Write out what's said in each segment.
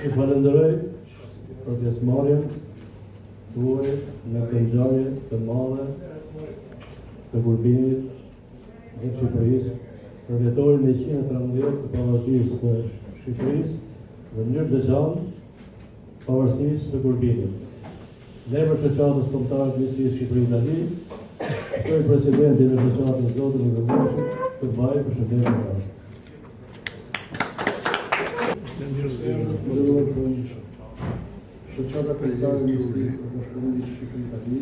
Ju falenderoj për pjesëmarrjen tuaj në këtë ngjarje të madhe të Kurbinit dhe Shqipërisë për vjetorin 113 të pavarësisë së Shqipërisë dhe në mënyrë veçantë pavarësisë së Kurbinit. Ne për shoqatës kombëtare të Ministrisë Shqipëri-Itali, kërkoj presidentin e shoqatës zotin Ivanovich të mbajë përshëndetjen e rastit. Shoqata kombëtare e Ministrisë së Shqipërisë-Itali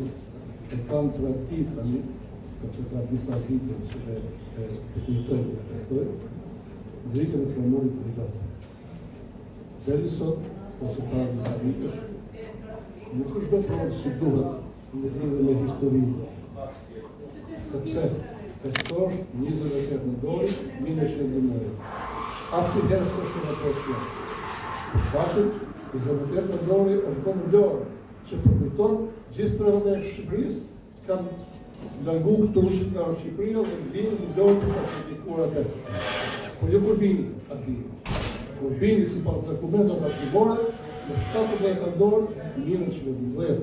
e kanë tradhtit tani, sepse ka disa vite që e kujtojnë dhe festojnë, dritën e flamurit privat. Deri sot, ose ka disa vite, nuk është veprojnë si duhet në lidhje me historinë, sepse festosh 28 nëntori 1912. Asnjëherë s'është represion. Fakti, 28 nëntori është kombëtar që përkujton gjithë strehët e Shqipërisë kanë largu këtu nga Shqipëria dhe vinë në dorë të sakrifikuar atë. Po jo Kurbini aty. Kurbini sipas dokumentave arkhivore në 17 nëntor 1912.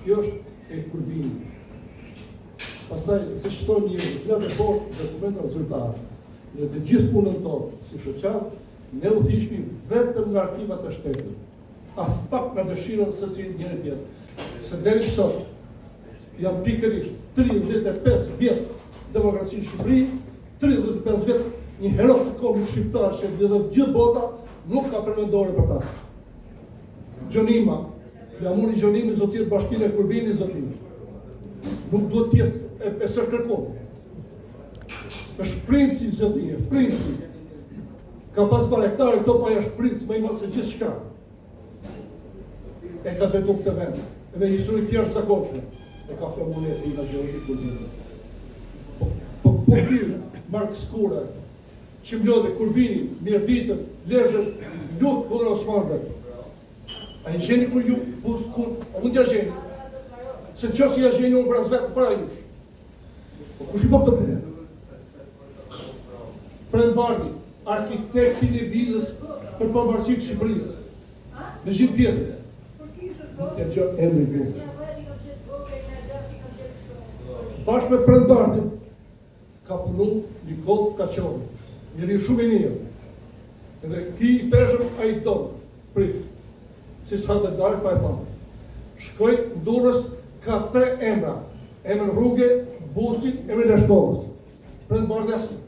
Kjo është e Kurbini. Pastaj, si shtojnë njërë, të të poshtë dokumenta rezultate, në të gjithë punën tonë, si shoqatë, ne u thishmi vetëm nga arkivat e shtetit. As pak nga dëshirën se cilë njëri tjetër. Se deri sot, jam pikërisht 35 vjetë demokraci në Shqipëri, 35 vjetë një hero të kombit shqiptar që dhe gjithë bota nuk ka përmendore për ta. Gjonima, flamuri Gjonimi, zotirë Bashkinë e Kurbini, zotirë. Nuk duhet tjetë e sër kërkon. është princi zëdhije, princi. Ka pas barektare këto pa është princi, më i masë gjithë shka. E ka detu këtë vend. Edhe histori tjerë sa koqme. E ka formulet i nga gjëri Kurbini. Po kërë, Mark Skura, që mlodhe Kurbini, mirë ditën, lezhën, luft për Osmanve. A i gjeni kur ju, a mund t'ja gjeni. Se në qësë ja gjeni unë vras vetë para jush. Po kush i po këtë punë? Prembardi, arkitektin e vizës për pavarësinë të Shqipërisë. Në gjithë pjetën. Nuk e gjë emri vizë. Bashkë me Prembardin, ka punu Nikol Kaçori, njëri shumë i mirë. Edhe ki i peshëm a i donë, prit, si s'ha të darë pa e thamë. Shkoj në Durrës ka 3 emra, emër rrugë, busi, emër e shkollës. Prembardi asnjë.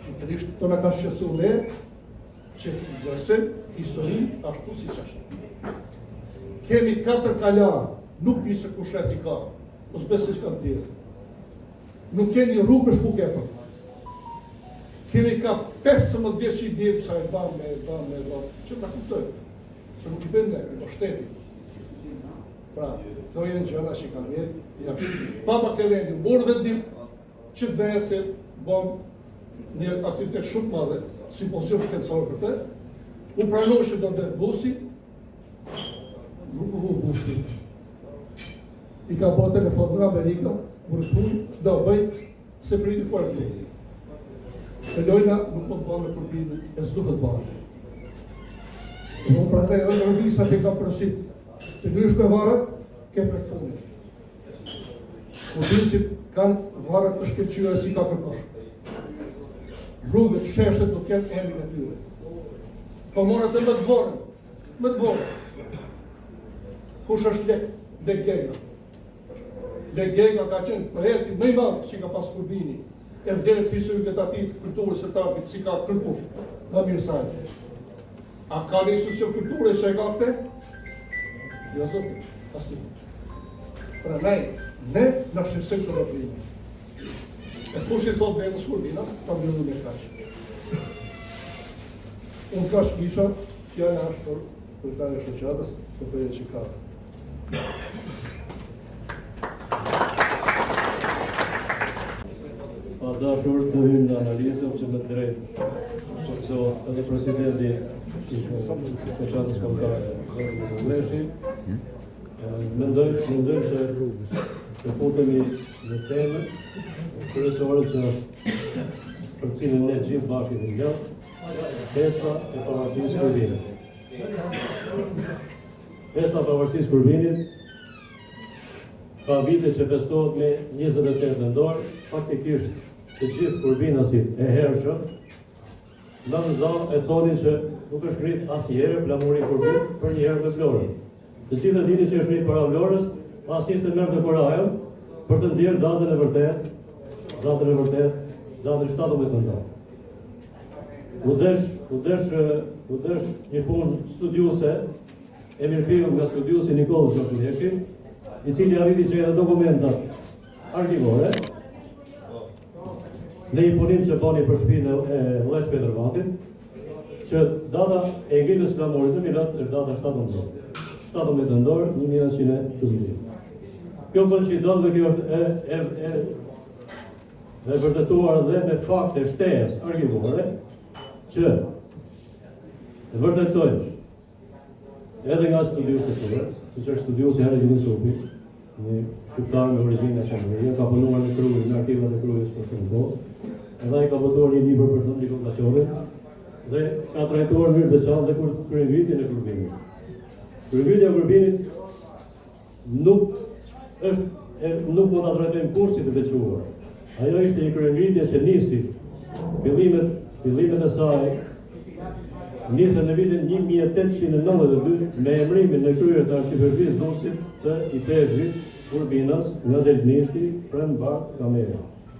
Qëtërisht të në ka shqetësu ne, që vërësim historinë ashtu si që është. Kemi 4 kalarë, nuk nisë kushet i ka, ose besë që kanë tjerë. Nuk kemi rrugë për shku kepër. Kemi ka 15 vjeç i bjevë sa e banë, që ta kuptojnë, se nuk i bëndë ne, o shteti. Pra, to jenë gjëra që kanë vjetë, papa të vendi, morë vendim, që të vejet se bëmë një aktivitet shumë madhe, simpozion shkencor për te, u pranoj që do të busi, nuk u busi. I ka bërë telefon në Amerika, vërëtuj, do bëj, se priti për të lejtë. E lojna nuk po të bërë me Kurbinë, e s'duhet bërë. E më prate, e në rëvisa të ka përësit, të njësh me varët, ke për të fundit. Kurbinësit kanë varët të shkeqyre si ka kërkosh. Rrugët, sheshet nuk jenë emrin e tyre. Po morët e më të vorën. Kush është lek? Lek Gega. Lek Gega ka qenë projekti më i madh që ka pas Kurbini. E vlerët historiketativ kulturës së tartit si ka kërkush. Nga mirësajtë. A ka një institucion kulture që e ka këte? Jo zotit, asnjë. Pra ne në shqetësojmë të veprimin. E kush i thot vetës Kurbina, ta mbyllu me kaq. Unë kash kisha, fjala është për ta e shoqatës, për të që ka. Pa dashur të hymë në analizë, që me drejtë, që edhe presidenti i shoqatës kombëtare Leshi, mendoj se të futemi në temë kryesore që për cilën ne gjithë bashkë të ngjarë, pesa e pavarësisë Kurbinit. Festa pavarësisë Kurbinit ka vite që festohet me 28 nëntor, faktikisht të gjithë kurbinasit e hershëm në zanë e thonin që nuk është ngrit asnjëherë flamuri Kurbin për një herë me Vlorën. Të gjithë dini që është ngrit para Vlorës, asnjë se merr të kurajën për të nxjerrë datën e vërtetë, datën 17 nëntor. U desh një punë studiuse e mirëfillu nga studiusi Nikollë Gjokineshi, i cili arriti që edhe dokumentat arkivore në një punim që bani për shtëpinë e Vëllezër Petërvatit, që data e ngritjes flamurit të Milat është data 17 nëntor 1920. Kjo koincidon dhe kjo është e vërtetuar dhe me fakte shtesë arkivore që vërtetojnë edhe nga studiusi të tjerë, siç është studiusi Hergjini Supi, një shqiptar me origjinë nga Shqipëria, ka punuar në Krujë, në arkivat e Krujës për shumë kohë, edhe ai ka botuar një libër për Don Nikollacionit dhe ka trajtuar mirë veçantë dhe kur kryengritjen e Kurbinit. Kryengritja e Kurbinit nuk mund ta trajtojmë kurrë si të veçuar. Ajo ishte një kryengritje që nisi fillimet e saj nisën në vitin 1892 me emrimin në krye të Arqipërbisë Durrësit të i Pezhit, Kurbinas, nga Delnishti, Prembar, Kameri.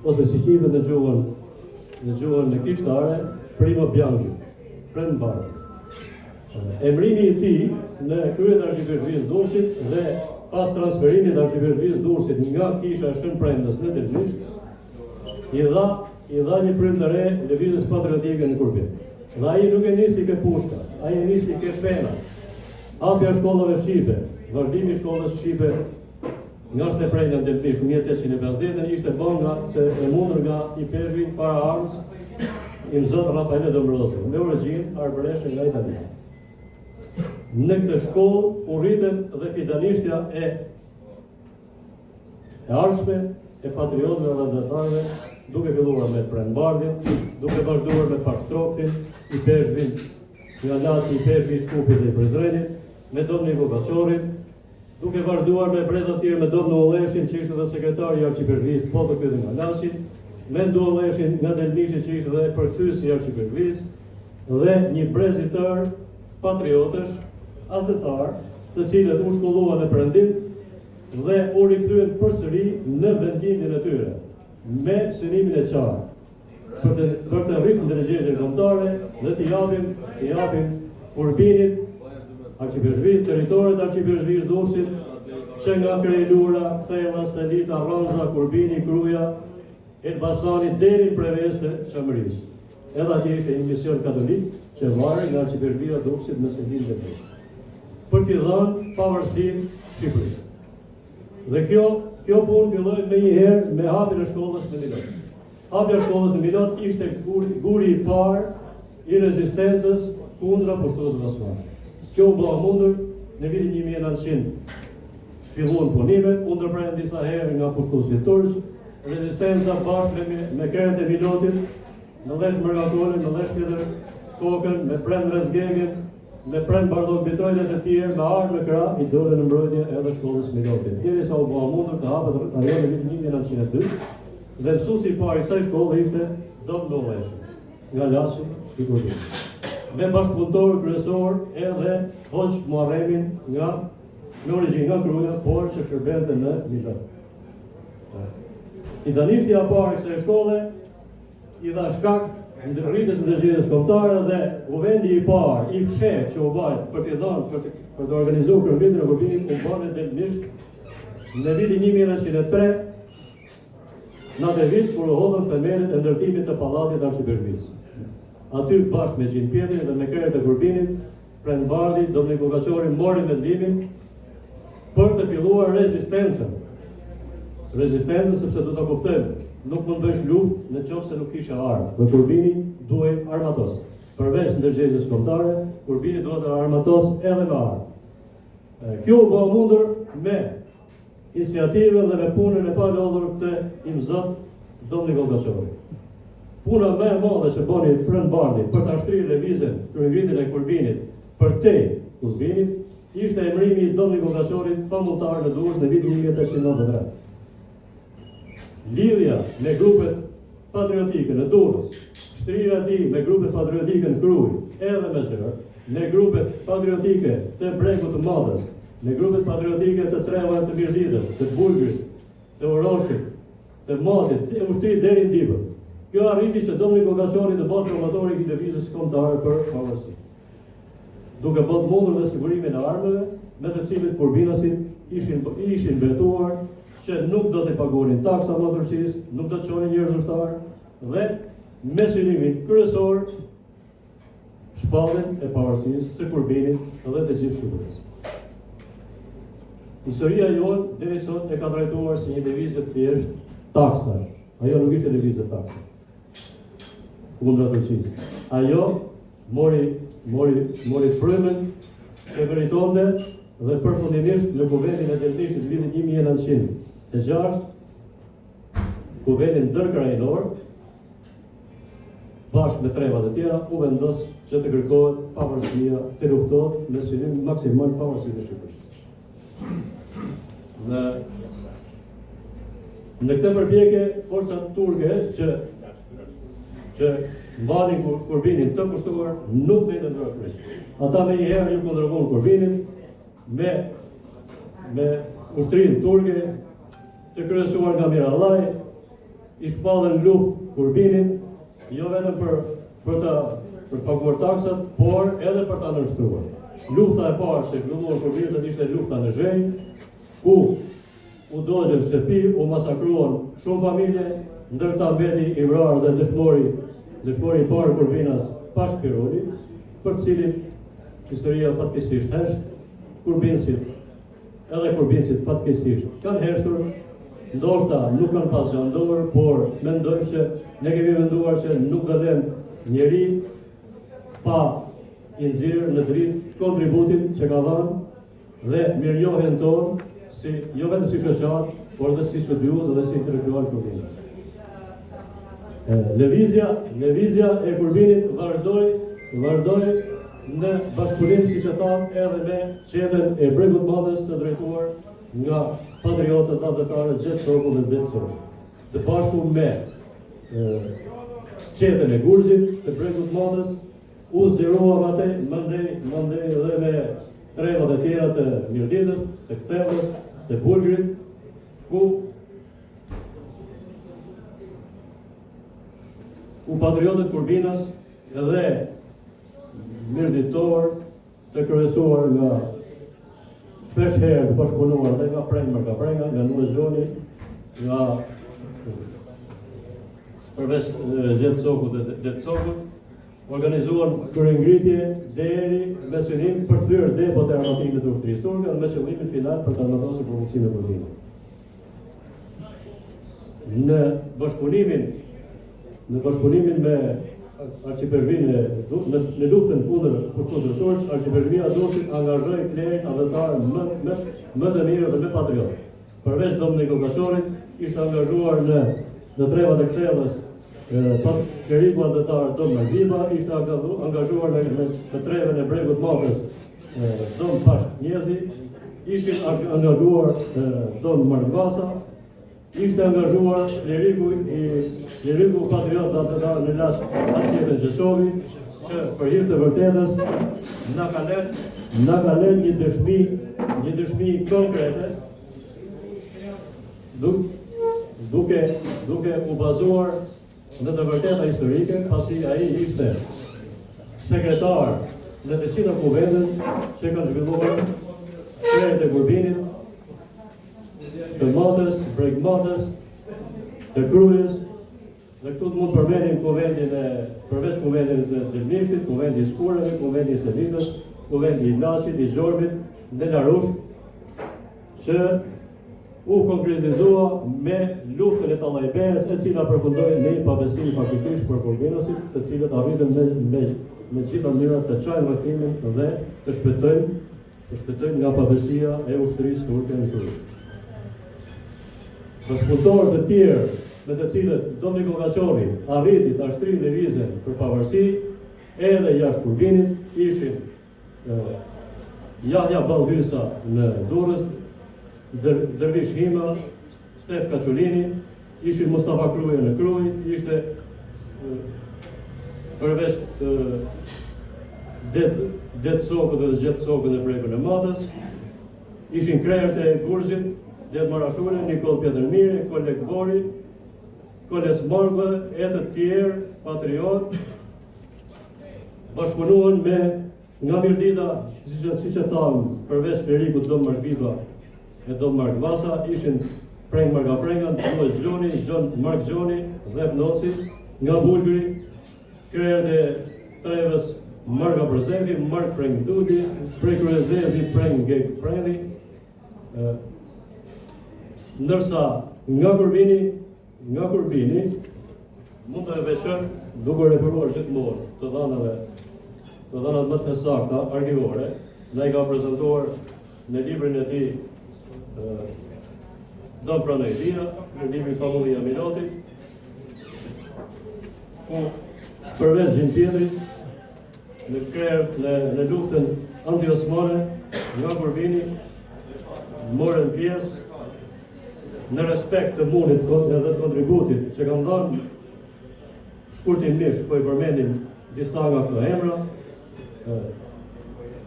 Ose si quhet në gjuhën në kishtare, Primo Bianchi, Prembar. Emrimi i tij në krye të Arqipërbisë Durrësit dhe pas transferimit të Arqipërbisë Durrësit nga kisha Shënprendës në Delnisht, i dha një frym të re lëvizjes patriotike në Kurbin. Dhe ai nuk e nisi ke pushka, ai e nisi ke pena. Hapja shkollave shqipe, vazhdimi i shkollës shqipe nga Shneprejna në Delnisht 1850 ishte bën e mundur nga i Pezhi para armës i Zot Rafaele Dombrosi, me origjinë arbëreshe nga Italia. Në këtë shkollë u rritën dhe fitanishtja e arshme, e patriotëve dhe ndërtarëve, duke filluar me Prembardhin, duke vazhduar me Pashtroktin, i Pezhvin, nga Laçi, i Pezhvi, i Shkupit dhe i Prizrenit, me Domni Vukaçorin, duke vazhduar me breza të tjerë me Domnu Ulleshin, që ishte dhe sekretari i Arqipërbisë, po të këtë nga Laçi, me Ndu Ulleshin nga Delnishi, që ishte dhe përkthyesi i Arqipërbisë, dhe një brez i tërë patriotësh, atletar, të cilët u shkolluan në Perëndim dhe u rikthyen përsëri në vendimjen e tyre, me synimin e qartë, për të rritur ndërgjegjën kombëtare dhe t'i japin Kurbinit, Arqipërbisë, territoret Arqipërbisë Durrësit, që nga Krejlura, Kthella, Selita, Ranza, Kurbini, Kruja, Elbasani deri në prevesë të Çamërisë. Edhe atje ishte një mision katolik që varri nga Arqipërbia Durrësit në Selin dhe Bek, për t'i dhënë pavarësinë Shqipërisë. Dhe kjo punë filloi me një herë me hapjen e shkollës në Milot. Hapja e shkollës në Milot ishte guri i parë i rezistencës kundra pushtuesve osmanë. Kjo u bë mundur në vitin 1900. Filluan punimet, u ndërprerën disa herë nga pushtuesit turq, rezistenca bashkë me krerët e Milotit, në Lesh Mërgakolin, në Lesh Pjetër Kokën, me Prend Rezgegën, me Prend Bardok Bitrojlet e tjerë, me armë me krah, i dole në mbrojtje edhe shkollës Milotit. Derisa u bë mundur të hapet ajo në vitin 1902, dhe mësuesi i parë i kësaj shkolle ishte Domnu Ulleshi, nga Laçi i Kurbinit. Me bashkëpunëtor kryesor edhe Hoxh Muharremin me origjinë nga Kruja, por që shërbente në Milot. Fitanishti i parë i kësaj shkolle i dha shkak rritjes ndërgjegjës kombëtare dhe vendi i parë i fshehtë që u bajt për të organizuar kryengritjen e Kurbinit u bën në Delnisht në vitin 1903, në atë vit kur u hodhën themelët e ndërtimit të pallatit Arqipërbisë. Aty bashkë me Gjin Pjetrin dhe me krerët e Kurbinit, Prembardi, Domni Vukaçori morin vendimin për të filluar rezistencën. Rezistencën sepse do ta kuptojmë, nuk mund bësh luftë nëse nuk kishe armë. Dhe Kurbini duhej armatos. Përveç ndërgjegjës kombëtare, Kurbini duhet të armatos edhe me armë. Kjo u bë mundur me iniciativën dhe me punën e palodhur të imzot Domni Vukaçori. Puna më e madhe që bani Prembardi për ta shtrirë lëvizjen kryengritjen e Kurbinit për te Kurbinit, ishte emrimi i Dom Nikollaçorit famultar në Durrës në vitin 1893. Lidhja me grupet patriotike në Durrës, shtrira e tij me grupet patriotike në Krujë, edhe me Zër, me grupet patriotike të Bregut të Madhës, me grupet patriotike të Treva të Mirditës, të Burgrit, të Oroshit, të Matit, të ushtrisë deri në Dibër. Kjo arriti që Dom Nikollaçori të bëhet promotori i lëvizjes kombëtare për pavarësi. Duke bërë mundur dhe sigurimin e armëve, me të cilët kurbinasit ishin betuar që nuk do të paguanin taksa në Turqisë, nuk do të çonin njerëz ushtar dhe me synimin kryesor shpalljen e pavarësisë së Kurbinit dhe të gjithë Shqipërisë. Historia jonë deri sot e ka trajtuar si një lëvizje thjesht taksash. Ajo nuk ishte lëvizje taksash kundra Turqisë. Ajo mori frymën që meritonte dhe përfundimisht në Kuvendin e Deltishit vitin 1906, Kuvendin ndërkrajinor, bashkë me trevat e tjera, u vendos që të kërkohet pavarësia, të luftohet me synim maksimal pavarësinë e Shqipërisë. Në këtë përpjekje, forcat turke që mbanin Kurbinin të kushtuar nuk dhe të ndërë kryq. Ata me njëherë ju kundërvon Kurbinin me ushtrinë turke të kryesuar nga Mirallaj, i shpallën luftë Kurbinin, jo vetëm për paguar taksat, por edhe për ta nënshtruar. Lufta e parë që zhvilluar Kurbinit ishte lufta në Zhenj, ku u dogjën shtëpi, u masakruan shumë familje, ndërta mbeti i vrarë dhe dëshmori i parë Kurbinas Pashk Piroli, për cilin historia fatkeqësisht hesht, Kurbinësit fatkeqësisht kanë heshtur, ndoshta nuk kanë pas gjandor, por mendoj që ne kemi menduar që nuk do lëmë njeri pa i nxjerrë në dritë kontributin që ka dhënë dhe mirënjohjen tonë jo vetëm si shoqat, por dhe si studiues dhe si intelektual Kurbinit. Lëvizja e Kurbinit vazhdoi në bashkëpunim, siç e tham, edhe me qendrën e Bregut të Madhës të drejtuar nga patriotët adhetarë Gjet Soku dhe Det Soku. Së bashku me qendrën e Gurzit të Bregut të Madhës, u zgjeruam atë, mandej edhe me trevat e tjera të Mirditës, të Kthellës, të Burgrit, ku patriotët Kurbinas edhe mirditor të kryesuar nga shpesh herë të bashkëpunuar dhe nga Prenga, nga Nuë Zhoni, nga përveç Gjet Soku dhe Det Sokut, organizuan kryengritje deri me synim për të thyer depot e armatimit të ushtrisë turke me qëllimin final për të armatosur produksimin e Kurbinit. Në bashkëpunimin me Arqipezhvinë në luftën kundër kushtëve turq, Arqipezhvia Durrësit angazhoi klerë adhetarë më të mirë dhe më patriotë. Përveç Dom Nikollaçorit, ishte angazhuar në trevat e Kthellës kleriku adhetar Dom Merdiba, ishte angazhuar në treven e Bregut të Madhës Dom Pashk Njezi, ishin angazhuar Dom Margvasa, ishte angazhuar kleriku patriot adhetar në Laç Atjetën Gjesovi, që për hir të vërtetës na ka lënë një dëshmi konkrete, duke u bazuar në të vërteta historike, pasi ai ishte sekretar në të gjitha kuvendet që kanë zhvilluar krejt e Kurbinit, të Madhës, të Bregmatës, të Krujës, dhe këtu mund përmendim përveç kuvendin të Gjelmishtit, kuvendi i Skureve, kuvendi i Selitës, kuvendi i Laçit, i Zhorbit, dhe Larush, që u konkretizua me luftën e Tallajberes, e cila përfundoi në një pabesim faktikisht për Kurbinasit, të cilët arritën me gjitha mënyrat të çajnë rrethimin dhe të shpëtojnë nga pabesia e ushtrisë turke në Turqi. Bashkëpunëtorët e tjerë me të cilët Dom Nikollaçori arriti ta shtrinë lëvizjen për pavarësi edhe jashtë Kurbinit ishin Jahja Ballhysa në Durrës, Dervish Hima, Stef Kaçulini, ishin Mustafa Kruja në Kruj, ishte përveç Det Sokët dhe Gjet Sokët dhe Prekën e Madhës, ishin krejrët e Gurzit, Det Marashuri, Nikol Pjetër Miri, Kolek Bori, Koles Margve, e të tjerë, patriot, bashkëpunuan me nga Mirdita, si që thamë, përveç Perikut Dom Mark Biba e Dom Mark Vasa, ishin Preng Marga Prengan, Noes Gjoni, Mark Gjoni, Zef Noci, nga Bulgari, krejrët e Trevës, Marga Përzevi, Mark Preng Dudi, prej Kryezezi, Preng Gek Preni, ndërsa nga Kurbini, mund të veçojmë duke referuar gjithmonë të dhënat më të sakta argjivore, na i ka prezantuar në librin e tij Dom Pranajdia, në librin Famullia Milotit, ku përveç Gjin Pjetrit, në luftën anti-osmane, nga Kurbini morën pjesë në respekt të munit edhe të kontributit që kanë dhënë. Shkurtimisht po i përmendim disa nga këto emra.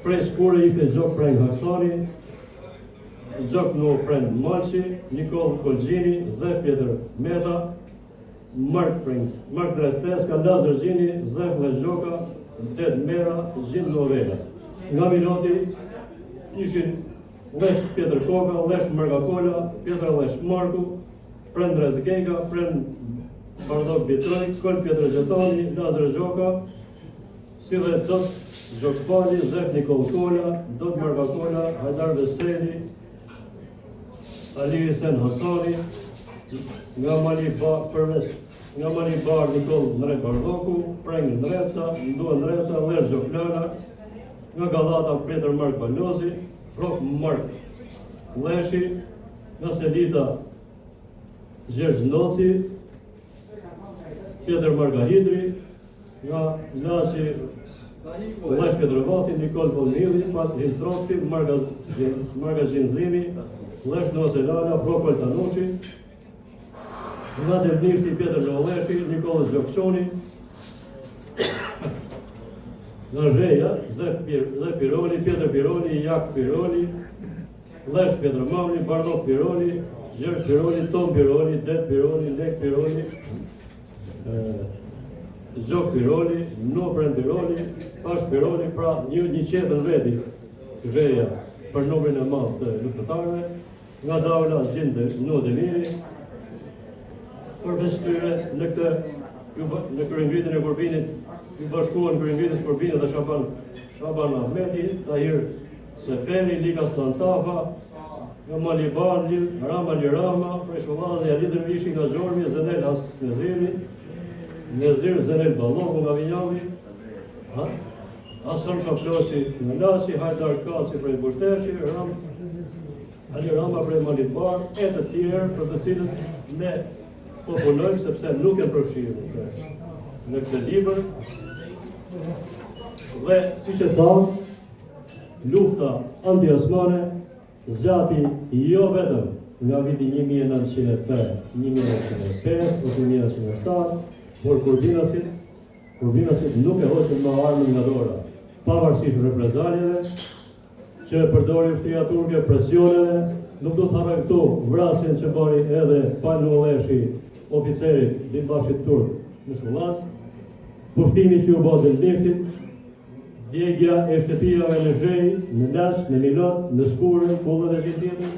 Prej Skure ishte Gjok Preng Haksani, Gjok Nuh Preng Malqi, Nikol Kolgjini, Zef Pjetër Meta, Mark Dresteska, Lazar Gjini, Zef Lezgjoka, Det Mera, Gjin Novela. Nga Miloti ishin Lesh Pjetër Koka, Lesh Margakola, Pjetër Lesh Marku, Prend Rezgega, Prend Bardok Bitroj, Kol Pjetër Gjetani, Lazar Gjoka, si dhe Dot Gjokpali, Zef Nikol Kola, Dot Margakola, Hajdar Veseli, Ali Sen Hasani, nga Mali Bar Nikol Ndrej Bardoku, Preng Ndreca, Ndu Ndreca, Lesh Gjoklana, nga Gallata Pjetër Mark Balozi, Frok Mark Leshi, nga Selita Gjergj Noci, Pjetër Margahidri, nga Laçi Lesh Petrovathi, Nikol Polmili, Patrin Trokti, Marga Gjinzimi, Lesh Noselala, Frok Paltanushi, nga Delnishti Pjetër Noleshi, Nikol Gjokshoni, nga Zheja, Zef Piroli, Pjetër Piroli, Jak Piroli, Lesh Pjetër Mamli, Bardok Piroli, Gjergj Piroli, Tom Piroli, Det Piroli, Lek Piroli, Gjok Piroli, Nopren Piroli, Pash Piroli, pra një qetër veti Zheja për numrin e madh të luftëtarëve, nga Davla Gjinde Nuh Demiri, përveç tyre në kryengritjen e Kurbinit ju bashkuan kryengritës Kurbinit dhe Shaban Ahmeti, Tahir Seferi, Lika Stantafa, nga Maliban, Rama Lirama, prej Shullazi, Ali Dervishi nga Gjormi, Zenel Hasneziri, Nezir Zenel Balloku nga Vinjami, Hasan Shaplosi nga Laçi, Hajdar Kasi prej Bushteshi, Ali Rama prej Maliban, e të tjerë për të cilët ne populojmë sepse nuk e përfshirë në këtë libër. Dhe si që thamë, lufta anti-osmane zgjati jo vetëm nga viti 1903, 1905 ose 1907, por Kurbinasit nuk e hoqën më armën nga dora, pavarësisht reprezaljeve që përdori ushtria turke, presioneve. Nuk do të harrojmë këtu vrasjen që bari edhe Panu Leshi, oficerit Binbashit Turk në Shkullaz, pushtimi që u bë Delnishtit, djegja e shtëpiave në Zhej, në Laç, në Milot, në Skure, Kullën e Gjitjetër.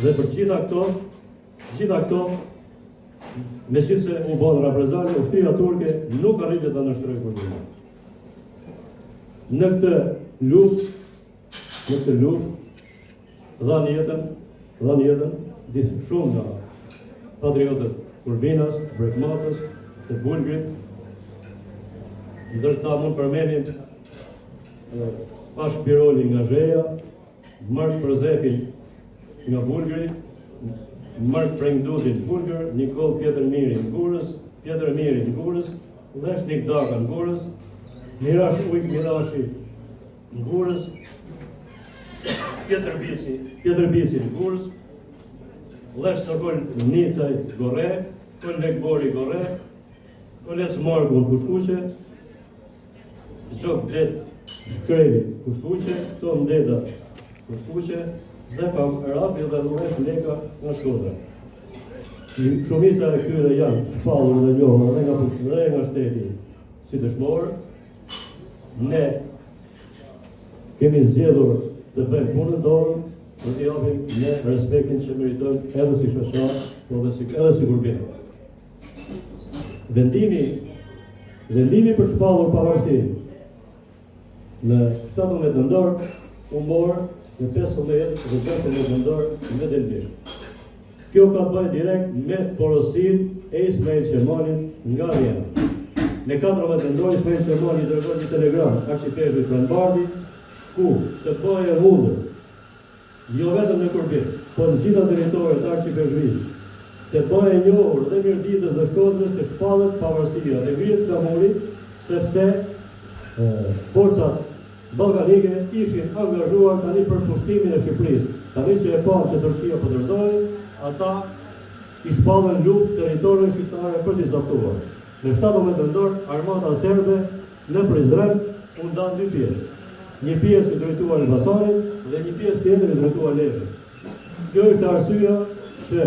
Dhe për gjitha këto, meqense u bën reprezalje, ushtria turke nuk arriti ta nështrojë Kurbinin. Në këtë luftë dhanë jetën shumë nga patriotët Kurbinas, Brekmatës, të Bulgrit, ndërsa mund përmendim Pash Piroli nga Zheja, Mark Przefin nga Bulgari, Mark Prengdudin Bulgar, Nikol Pjetër Miri në Gurës, Pjetër Miri në Gurës, Lesh Nikdaka në Gurës, Mirash Ujk Mirashi në Gurës, Pjetër Bici në Gurës, Lesh Sokol Nicaj Gore, Kollek Bori Gore, Koles Margu në Kushkuqe, Qok Det Shkreli Kushkuqe, këto Ndeta Kushkuqe, Zefam Rapi dhe Luresh Leka nga Shkodra. Shumica e këtyre janë shpallur dhe njohur dhe nga shteti si dëshmorë. Ne kemi zgjedhur të bëjmë punën tonë, të t'i japim ne respektin që meritojmë edhe si shoqar, edhe si Gurbinë. Vendimi për shpallur pavarësinë në 17 nëntor u mor në 15 dhe 18 nëntor në Delbisht. Kjo ka të bëjë direkt me porosinë e Ismail Qemalin nga Vjena. Në 14 nëntor Ismail Qemali dërgoi një telegram arkipetit Pranbardi, ku të bëjë hundër, jo vetëm në Gurbinë, por në gjitha territoret e arkipegjisë, të bëjë njohur dhe mirditës dhe Shkodrës të shpallet pavarësia dhe ngrihet flamuri, sepse forcat ballkanike ishin angazhuar tani për pushtimin e Shqipërisë. Tani që e pa që Turqia po dorëzoi, ata i shpallën luftë territorin shqiptare për t'i zaptuar. Në 17 nëntor, armata serbe në Prizren u ndan dy pjesë. Një pjesë i drejtuar Elbasanit dhe një pjesë tjetër i drejtuar Lezhës. Kjo është arsyeja që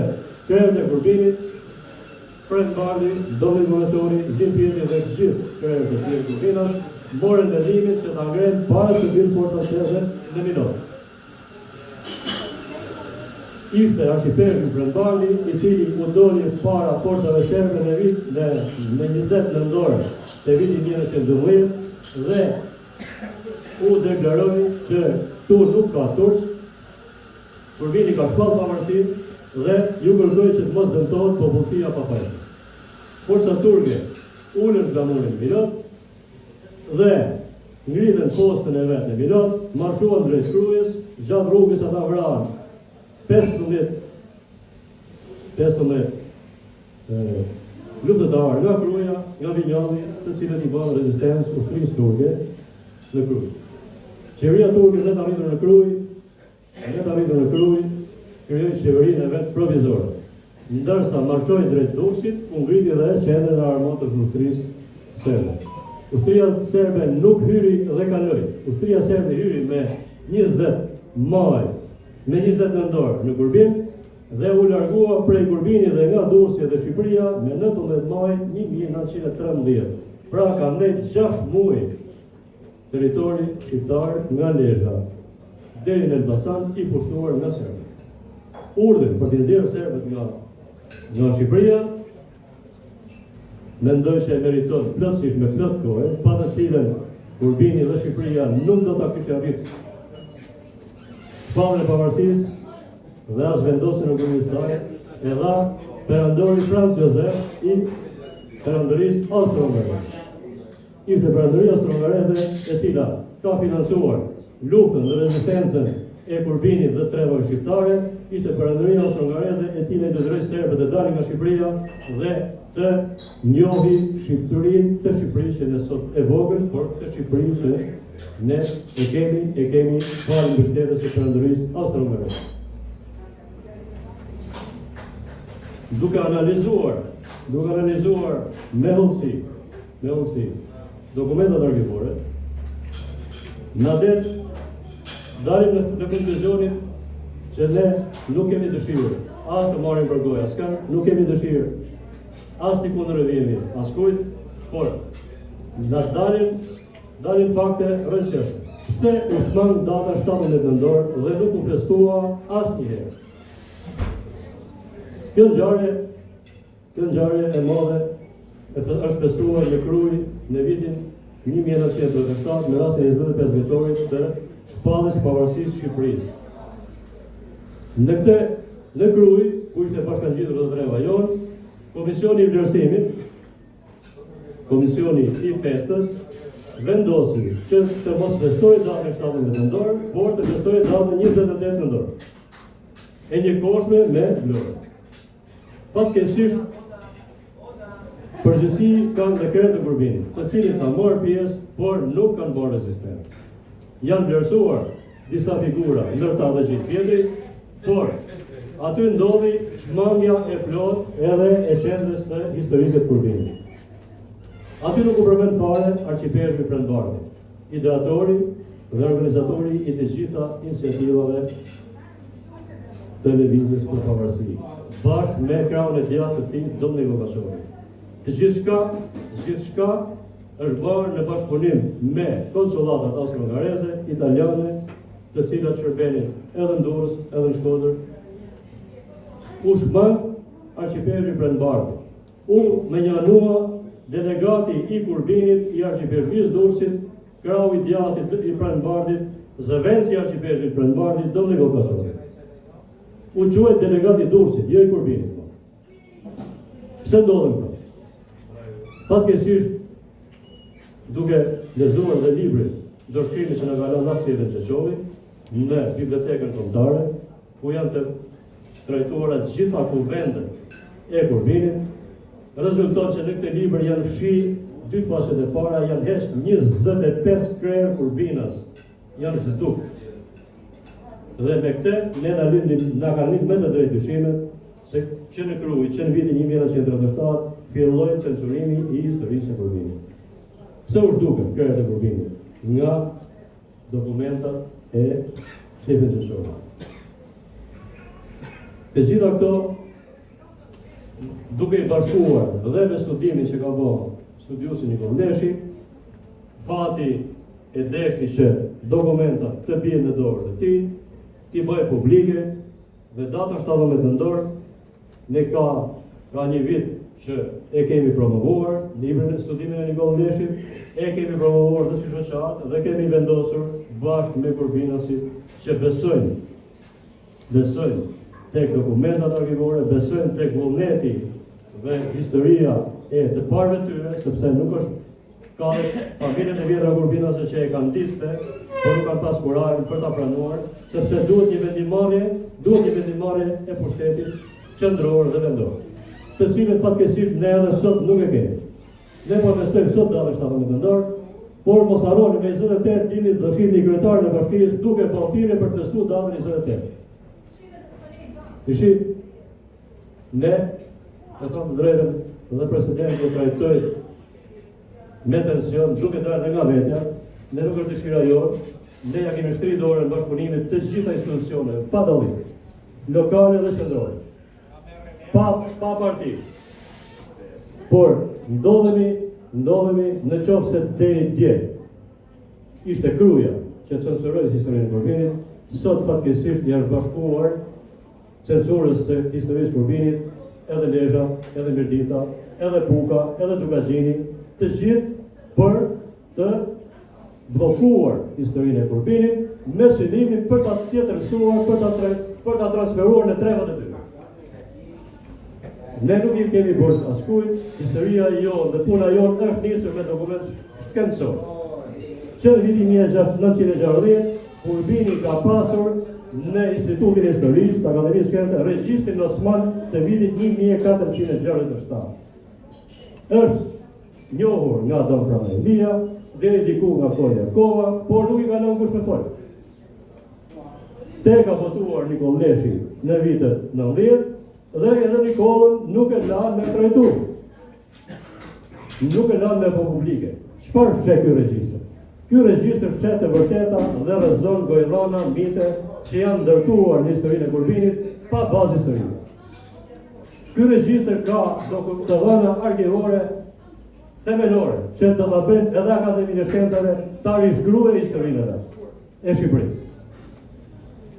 krejt e Gurbinit, Pranbardi, Domit Monaçori, Gjin Pjeti dhe gjithë krejt e tjerë Gurbinash morën vendimin që ta ngrenë para se vinë forcat serbe në Minor. Ishte arkipegjë Pranbardi, i cili u doli para forcave serbe në 20 nëntor të vitit 1912 dhe u deklaroi që tu nuk ka turq, Gurbini ka shpallë pavarësinë dhe ju kërkoi që të mos dëmtohet popullsia pa fajse. Forcat turke ulën flamurin Milot dhe ngritën postën e vetë në Milot, marshuan drejt Krujës, gjatë rrugës ata vranë 15 luftëtarë nga Kruja, nga Vinjalli, të cilët i bënë rezistencë ushtrisë turke në Kruj. Qeveria turke ne të arritur në Kruj, krijoi qeverinë e vetë provizore. Ndërsa marshoi drejt Durrësit, u ngriti dhe qendra e armatës ushtrisë serbe. Ushtria serbe nuk hyri dhe kaloi. Ushtria serbe hyri me 20 maj, me 20 nëntor në Gurbinë dhe u largua prej Gurbinit dhe nga Durrësi dhe Shqipëria me 19 maj 1913. Pra ka ndejt 6 muaj territori shqiptar nga Lezhë deri në Elbasan i pushtuar nga serbët. Urdhën për t'i nxjerrë serbët nga Shqipëria mendoj që e meriton plotësisht me plot kohë, pa të cilën Gurbini dhe Shqipëria nuk do ta kishin arritur shpalljen e pavarësisë dhe as vendosjen e rrugës së saj, e dha perandori Franz Josef i perandorisë austro-hungareze. Ishte perandoria austro-hungareze e cila ka financuar luftën dhe rezistencën e Gurbinit dhe trevave shqiptare, ishte perandoria austro-hungareze e cila i detyroi serbët të dalin nga Shqipëria dhe të njohi shqiptërinë të Shqipërisë që ne sot e vogël, por të Shqipërisë që ne e kemi parë mbështetës së perandorisë austro-hungareze. Duke analizuar me hollësi dokumentat arkivorë, na dalim në konkluzionin që ne nuk kemi dëshirë as të marrim për gojë askën, nuk kemi dëshirë as të kundërvijemi askujt, por na dalin fakte rrënjëse. Pse u shmang data 17 nëntor dhe nuk u festua asnjëherë? Kjo ngjarje e madhe është festuar në Kruj në vitin 1907 me rastin e 25 vjetorit të shpalljes së pavarësisë së Shqipërisë. Në Kruj, ku ishte bashkangjitur dhe dreva jon, Komisioni i vlerësimit, Komisioni i festës, vendosi që të mos festojë datën 17 nëntor, por të festojë datën 28 nëntor. E njëkohshme me vlorë. Fatkeqësisht, përgjithësi kanë dekret të Gurbinit, të cilin ka marrë pjesë, por nuk kanë bërë rezistencë. janë vlerësuar disa figura, ndërta dhe gjithë vjetri, por aty ndodhi shmangja e plot edhe e qendrës së historike të Kurbinit. Aty nuk u përmend fare arqipezhmi Prandbardhi, ideatori dhe organizatori i të gjitha iniciativave të lëvizjes për pavarësi, bashkë me krahun e djathtë të tij Domenico Bashori. Të gjithçka është bërë në bashkëpunim me konsulatat austro-hungareze, italiane, të cilat shërbenin edhe në Durrës, edhe në Shkodër. U shmang arqipezhmi Prandbardhi. U menjanua delegati i Kurbinit, i arqipezhmisë Durrësit, krahu i djathtë i Prandbardhit, zëvendësi i arqipezhmit Prandbardhit, Domenico Bashori. U quhet delegati i Durrësit, jo i Kurbinit. Pse ndodhen këto? Fatkeqësisht, duke lexuar dhe librin ndërshkrimi që na ka lënë Nafsiri Çeçovi në bibliotekën kombëtare, ku janë të trajtuara të gjitha kuvendet e Kurbinit, rezulton që në këtë libër janë fshi dy faqet e para, janë heq 25 krerë Kurbinas, janë zhduk. Dhe me këtë na kanë lind me të drejtë dyshimet se që në Krujë, që në vitin 1937 filloi censurimi i historisë së Kurbinit. Pse u zhdukën krerët e Kurbinit? Nga dokumentat e Stefan Çeçovit. Të gjitha këto, duke i bashkuar dhe me studimin që ka bërë studiusi Nikol Leshi, fati e deshti që dokumentat të bien në dorë të tij, t'i bëjë publike, dhe data 17 nëntor, ne ka një vit që e kemi promovuar librin e studimin e Nikol Leshit, e kemi promovuar dhe si shoqat dhe kemi vendosur bashkë me Kurbinasit që besojnë tek dokumentat arkivore, besojnë tek vullneti dhe historia e të parëve tyre, sepse nuk është ka familjet e vjetra Kurbinase që e kanë ditë, por nuk kanë pas kurajin për ta pranuar, sepse duhet një vendimmarrje e pushtetit qendror dhe vendor, të cilën fatkeqësisht ne edhe sot nuk e kemi. Ne po festojmë sot datën 17 nëntor, por mos harroni me 28 dini dëshirin e kryetarit të bashkisë duke bërë thirrje për të festuar datën 28. Dishi, ne e thonë të drejtën dhe presidenti e trajtoi me tension, duke dalë nga vetja, ne nuk është dëshira jonë, ne ja kemi shtrirë dorën bashkëpunimit të gjitha institucioneve, pa dallim, lokale dhe qendrore, pa parti. Por ndodhemi në qoftë se deri dje ishte Kruja që censuroi historinë e Kurbinit, sot fatkeqësisht janë bashkuar censurës së historisë Kurbinit, edhe Lezha, edhe Mirdita, edhe Puka, edhe Dukagjini, të gjithë për të bllokuar historinë e Kurbinit me synimin për ta tjetërsuar, për ta transferuar në trevat e tyre. Ne nuk i kemi bërë askujt, historia jonë dhe puna jonë është nisur me dokument shkencor. Që në vitin 1960, Kurbini ka pasur në Institutin e Historisë të Akademisë Shkencave regjistrin Osman të vitit 1467. Është njohur nga Don Frana Elia, deri diku nga Kolja Kova, por nuk i ka lënë kush me fol. Te ka votuar Nikol Leshi në vitet 90 dhe edhe Nikollën nuk e lanë me trajtu. Nuk e lanë me po publike. Çfarë fshe ky regjistër? Ky regjistër fshe të vërteta dhe rrezon gojllana, mite që janë ndërtuar në historinë e Kurbinit pa bazë historike. Ky regjistër ka të dhëna arkivore themelore që do ta bëjnë edhe Akademinë e Shkencave ta rishkruajë historinë e Shqipërisë.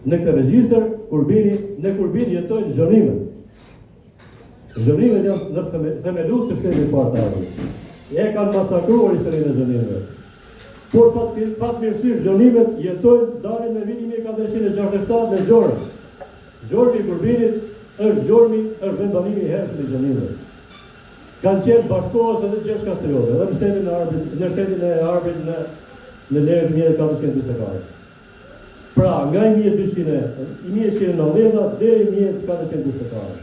Në këtë regjistër në Kurbin jetojnë zhonimet. Zhonimet janë në themelus të shtetit parë. E kanë masakruar historinë e zhonimeve. Por fatmirësisht zhonimet jetojnë dalin në vitin 1467 në Gjorë. Gjormi i Kurbinit është vendbanimi i hershëm i zhonimeve. Kanë qenë bashkohës edhe Gjergj Kastrioti, edhe në shtetin e Arbrit në lejën 1424. Pra, nga 1190 deri 1424.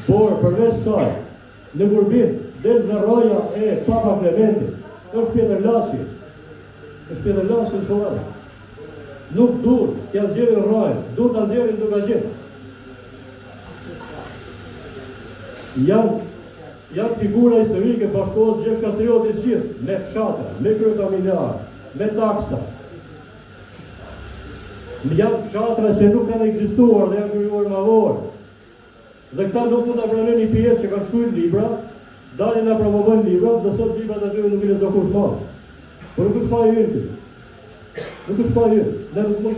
Por përveç saj, në Kurbin del dhe roja e Papa Clementi, është Pjetër Laçi, është pjede lasë në sholarë. Nuk duhet t'ja nxjerrin rrajë, duhet t'ja nxjerrin duke gjithë. Janë figura historike bashkohës Gjergj Kastriotit gjithë, me fshatra, me kryetamiljar, me taksa. Janë fshatra që nuk kanë ekzistuar dhe janë krijuar më vonë. Dhe këta nuk të ta pranojnë një pjesë që kanë shkruar libra, dalin na promovojnë librat, dhe sot librat atyre nuk i lexon kush më. Por nuk është pa hyrë. Nuk është pa hyrë. Ne nuk mund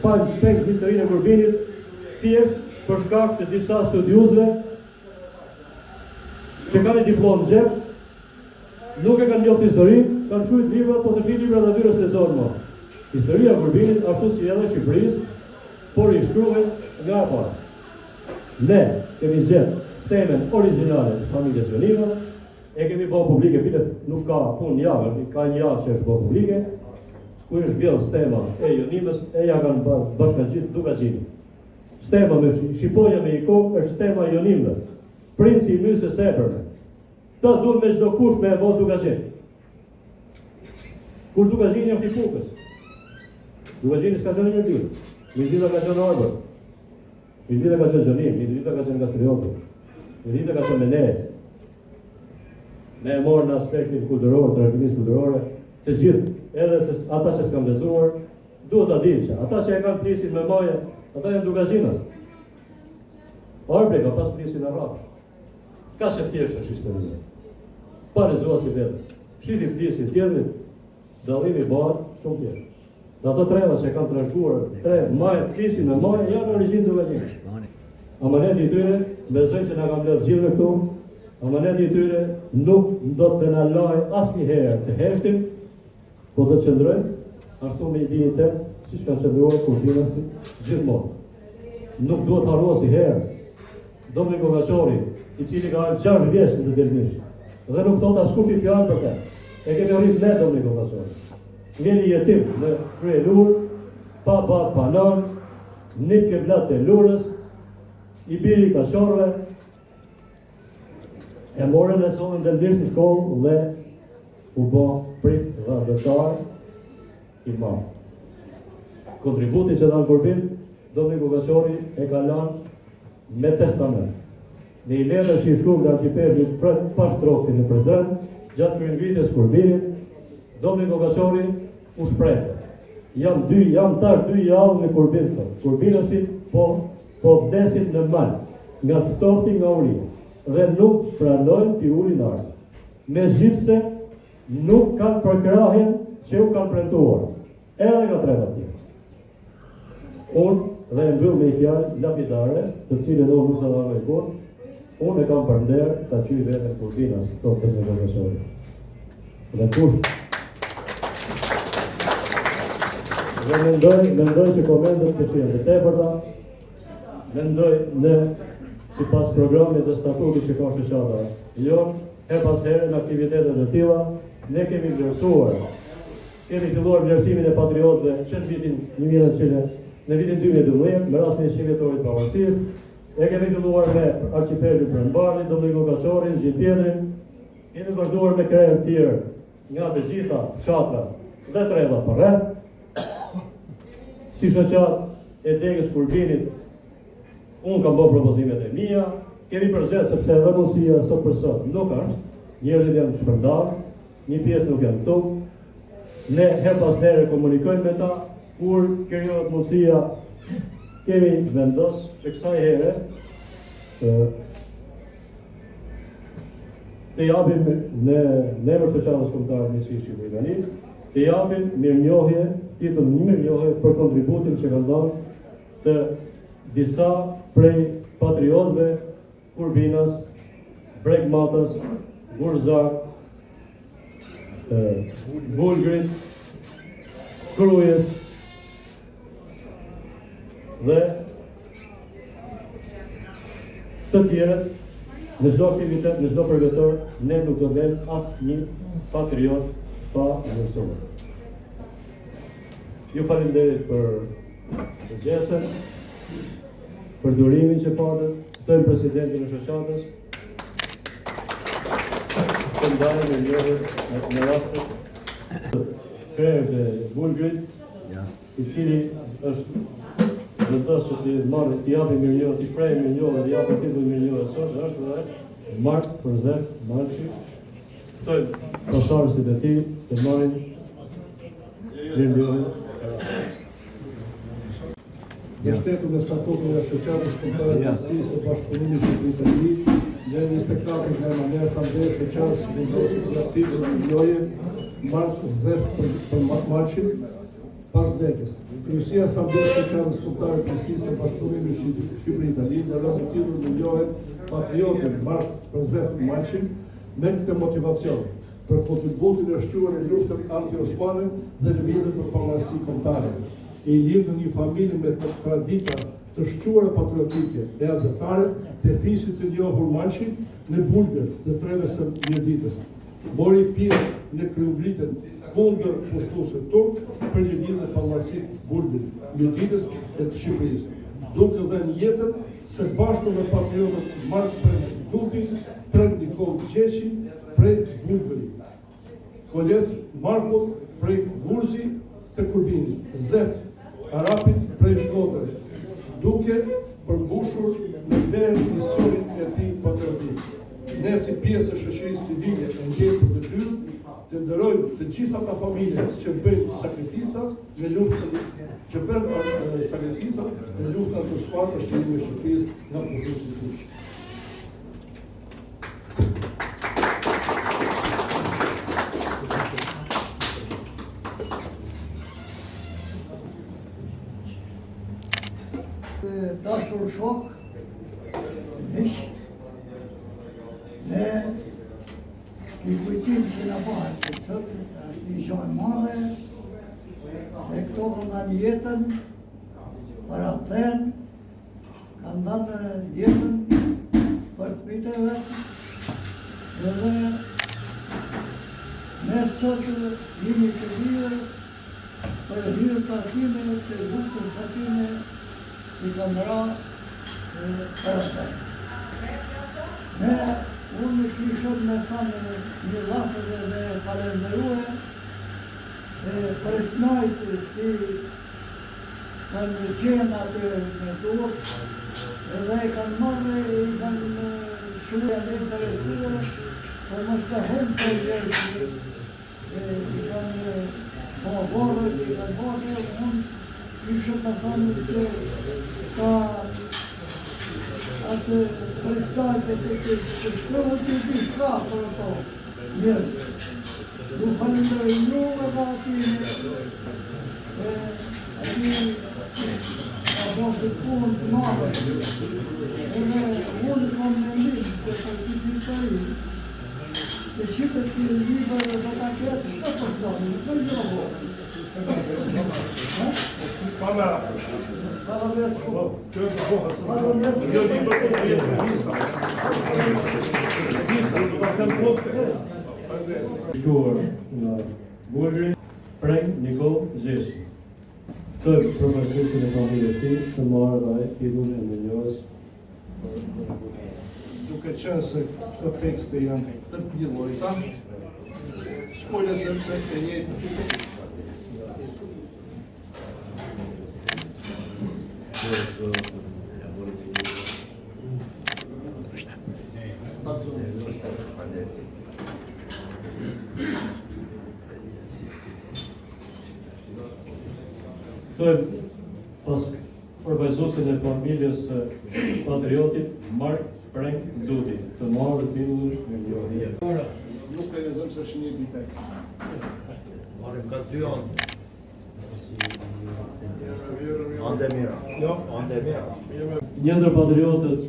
pa peng historinë e Kurbinit, thjesht për shkak të disa studiuzve që kanë diplomë në xhep, nuk e kanë njohur historinë, kanë shkruar libra, po të shih librat atyre s'e lexon më. Historia e Kurbinit, ashtu si edhe e Shqipërisë, por i shkruhet nga e parë. Ne kemi gjetë stemen origjinale të familjes Jonimës, e kemi bërë publike, bilet nuk ka punë javë, ka një javë që është bërë publike, ku është vjellë stema e Jonimës, e ja kanë bashkangjitur duke gjitur. Stema me shqiponja me i kokë është stema e Jonimëve, princi i mysë e sepërme. Ta duhet me çdo kush me e bërë duke gjitur. Kur duke gjitur është i fukës. Duke gjitur s'ka qenë një dyrë. Mirdita ka qenë Arbër. Mirdita ka qenë Gjonim, Mirdita ka qenë Kastrioti. Mirdita ka qenë me ne. Ne e morë në aspektin kulturor, trashëgimisë kulturore, të gjithë, edhe se ata që s'kam lexuar, duhet ta dinë që ata që e kanë plisin me maje, ata janë dugazinas. Arbre ka pas plisin arab. Ka që thjesht është historia. Pa lexuar si vetë. Shifi plisin tjetrit, dallimi bëhet shumë thjesht. Dhe ato treva që kanë trashëguar, tre maje plisin me maje, janë në origjinë dugazinas. Amaneti i tyre, besoj që na kanë lënë gjithë këtu, amaneti i tyre nuk do të na lajë asnjëherë të heshtim, po do të qëndrojnë ashtu me dinjitet, siç kanë qëndruar kurbinasit gjithmonë. Nuk duhet harruar asnjëherë Domni Gogaçori, i cili ka 6 vjeç në Delmish, dhe nuk thot askush i fjalë për të. E kemi arrit ne Domni Gogaçori. Vjeni jetim në krye Lur, pa bab pa nan, nip ke vlat të Lurës, i biri ka qorve, e morën e sonën Delmish në shkollë dhe u bë prit dhe dëtar i madh. Kontributi që dha në Kurbin, Domni Gogaçori e ka lënë me testament. Në i letër që i shkruan nga arkipevi pas troktin në prezent, gjatë kryenvitjes Kurbinit, Domni Gogaçori u shpreh. Jam tash 2 javë në Kurbin thot. Kurbinasit po vdesin në mal, nga ftohti nga uria, dhe nuk pranojnë t'i ulin ardh. Megjithse nuk kanë përkrahjen që u kanë premtuar, edhe nga treva tjetër. Unë dhe e mbyll me i fjalë lapidare, të cilën unë nuk të dha me kur, unë e kam për nder ta qyj vetën Kurbinas, thotë Domni Gogaçori. Dhe kush? Dhe mendoj që komendet të shkojnë të tepërta, mendoj ne sipas programit dhe statutit që ka shoqata jonë, her pas here në aktivitetet e tilla, ne kemi vlerësuar. Kemi filluar vlerësimin e patriotëve që në vitin 2012, me rastin e 100 vjetorit të pavarësisë, e kemi filluar me arqipelin Brëndbardhi, Domni Gogaçorin, Gjitjedrin, kemi vazhduar me krejë të tjerë nga të gjitha fshatrat dhe treva përreth. Si shoqat e degës Kurbinit, unë kam bërë propozimet e mia, kemi përzgjedhur sepse edhe mundësia sot për sot nuk është, njerëzit janë shpërndarë, një pjesë nuk janë këtu. Ne her pas here komunikojmë me ta, kur krijohet mundësia, kemi vendos që kësaj here të japim në emër të shoqatës kombëtare Nisë Shqipëri, të japim mirënjohje, titull një mirënjohje për kontributin që kanë dhënë të disa prej patriotëve Kurbinas, Bregmatas, Gurzak, Bulgrit, Krujës dhe të tjerët. Në çdo aktivitet, në çdo përgator, ne nuk do të lëmë asnjë patriot pa mësuar. Ju falenderoj për sugjestin, për durimin që patët, ftoj presidentin e shoqatës, të ndajmë në rastin krejt e Bulgrit, I cili është vendosur që t'i marrë, t'i japi milion, t'i shprehë milion dhe t'i japi titull milion sot, është dhe Mark Përzef Malçi, të pasardhësit e tij të marrin milionin. Mbështetjen e statutit të shoqatës kombëtare të Rusisë së Bashkëpunimit Shqiptar-Itali, dhe një spektakël nga Emanuel Sandre shoqatës vendosur të miliojë Mark Zef për Malçin pas vdekjes. Kryesia e Asambleës së Shoqatës Kombëtare të Rusisë së Bashkëpunimit Shqiptar-Itali ndërron titull miliojë patriotin Mark Përzef Malçin me këtë motivacion për kontributin e shquar në luftën anti-osmane dhe lëvizjen për pavarësi kombëtare. I lidh në një familje me tradita të shquara patriotike e adhetare të fisit të njohur Malçi në Bulgër dhe treve së Mjeditës. Mori pjesë në kryengritjen kundër pushtuesit turk për një lidhje pavarësitë Bulgërit, Mjeditës e të Shqipërisë, duke dhënë jetën së bashku me patriotët Mark Duti, Prek Nikol Gjeçi, prej Bulgërit, Koles Markut prej Gurzi të Kurbinit, Zef Arapit prej Shkodrës, duke përmbushur në vlerë misionin e tij patriotik. Ne si pjesë e shoqërisë civile e ndjejmë për detyrë të nderojmë të gjitha ata familje që bëjnë sakrifisa në luftën të sfarë të shtrimit të Shqipërisë nga pushteti turk. Dashur shok, miq, ne i kujtim që na bëhet të sot është një gjë e madhe, se këto kanë jetën para pen, kanë dhënë jetën për të viteve, edhe ne sot jemi të lirë për hir të atime të luftës atime I kanë ra para pen. Ne unë kishëm me thamë një lafëve dhe falenderue për të najtë si kanë qenë atë me turk edhe I kanë marrë I kanë shuja në interesue për mos të hëmë për jeshtë I kanë borët, I kanë borët unë kishëm me thamë që ka atë përshtajtë të shkrohet të shka për ato njërë. Du falenderoj njëve dhe atime, ati ka bërë të punë të madhe, edhe unë kam mendim që për të qitari, të shqipet të liber dhe ta ketë shka përsoni, për gjërohë. Shkuar nga Bulgari, Prek Nikol Gjeçi. Të përfaqësuesin e familjes së tij të marrë ai titullin e miliojës. Duke qenë se këto tekste janë të njëllojta, shpojle sepse e njëjtë Të pas përfaqësuesin e familjes së patriotit Mark Prek Duti të marrë titullin e miliojës. nuk e lezëm se është një bitek. Marim ka 2 anë. Ande mira. Jo, ande mira. Një ndër patriotët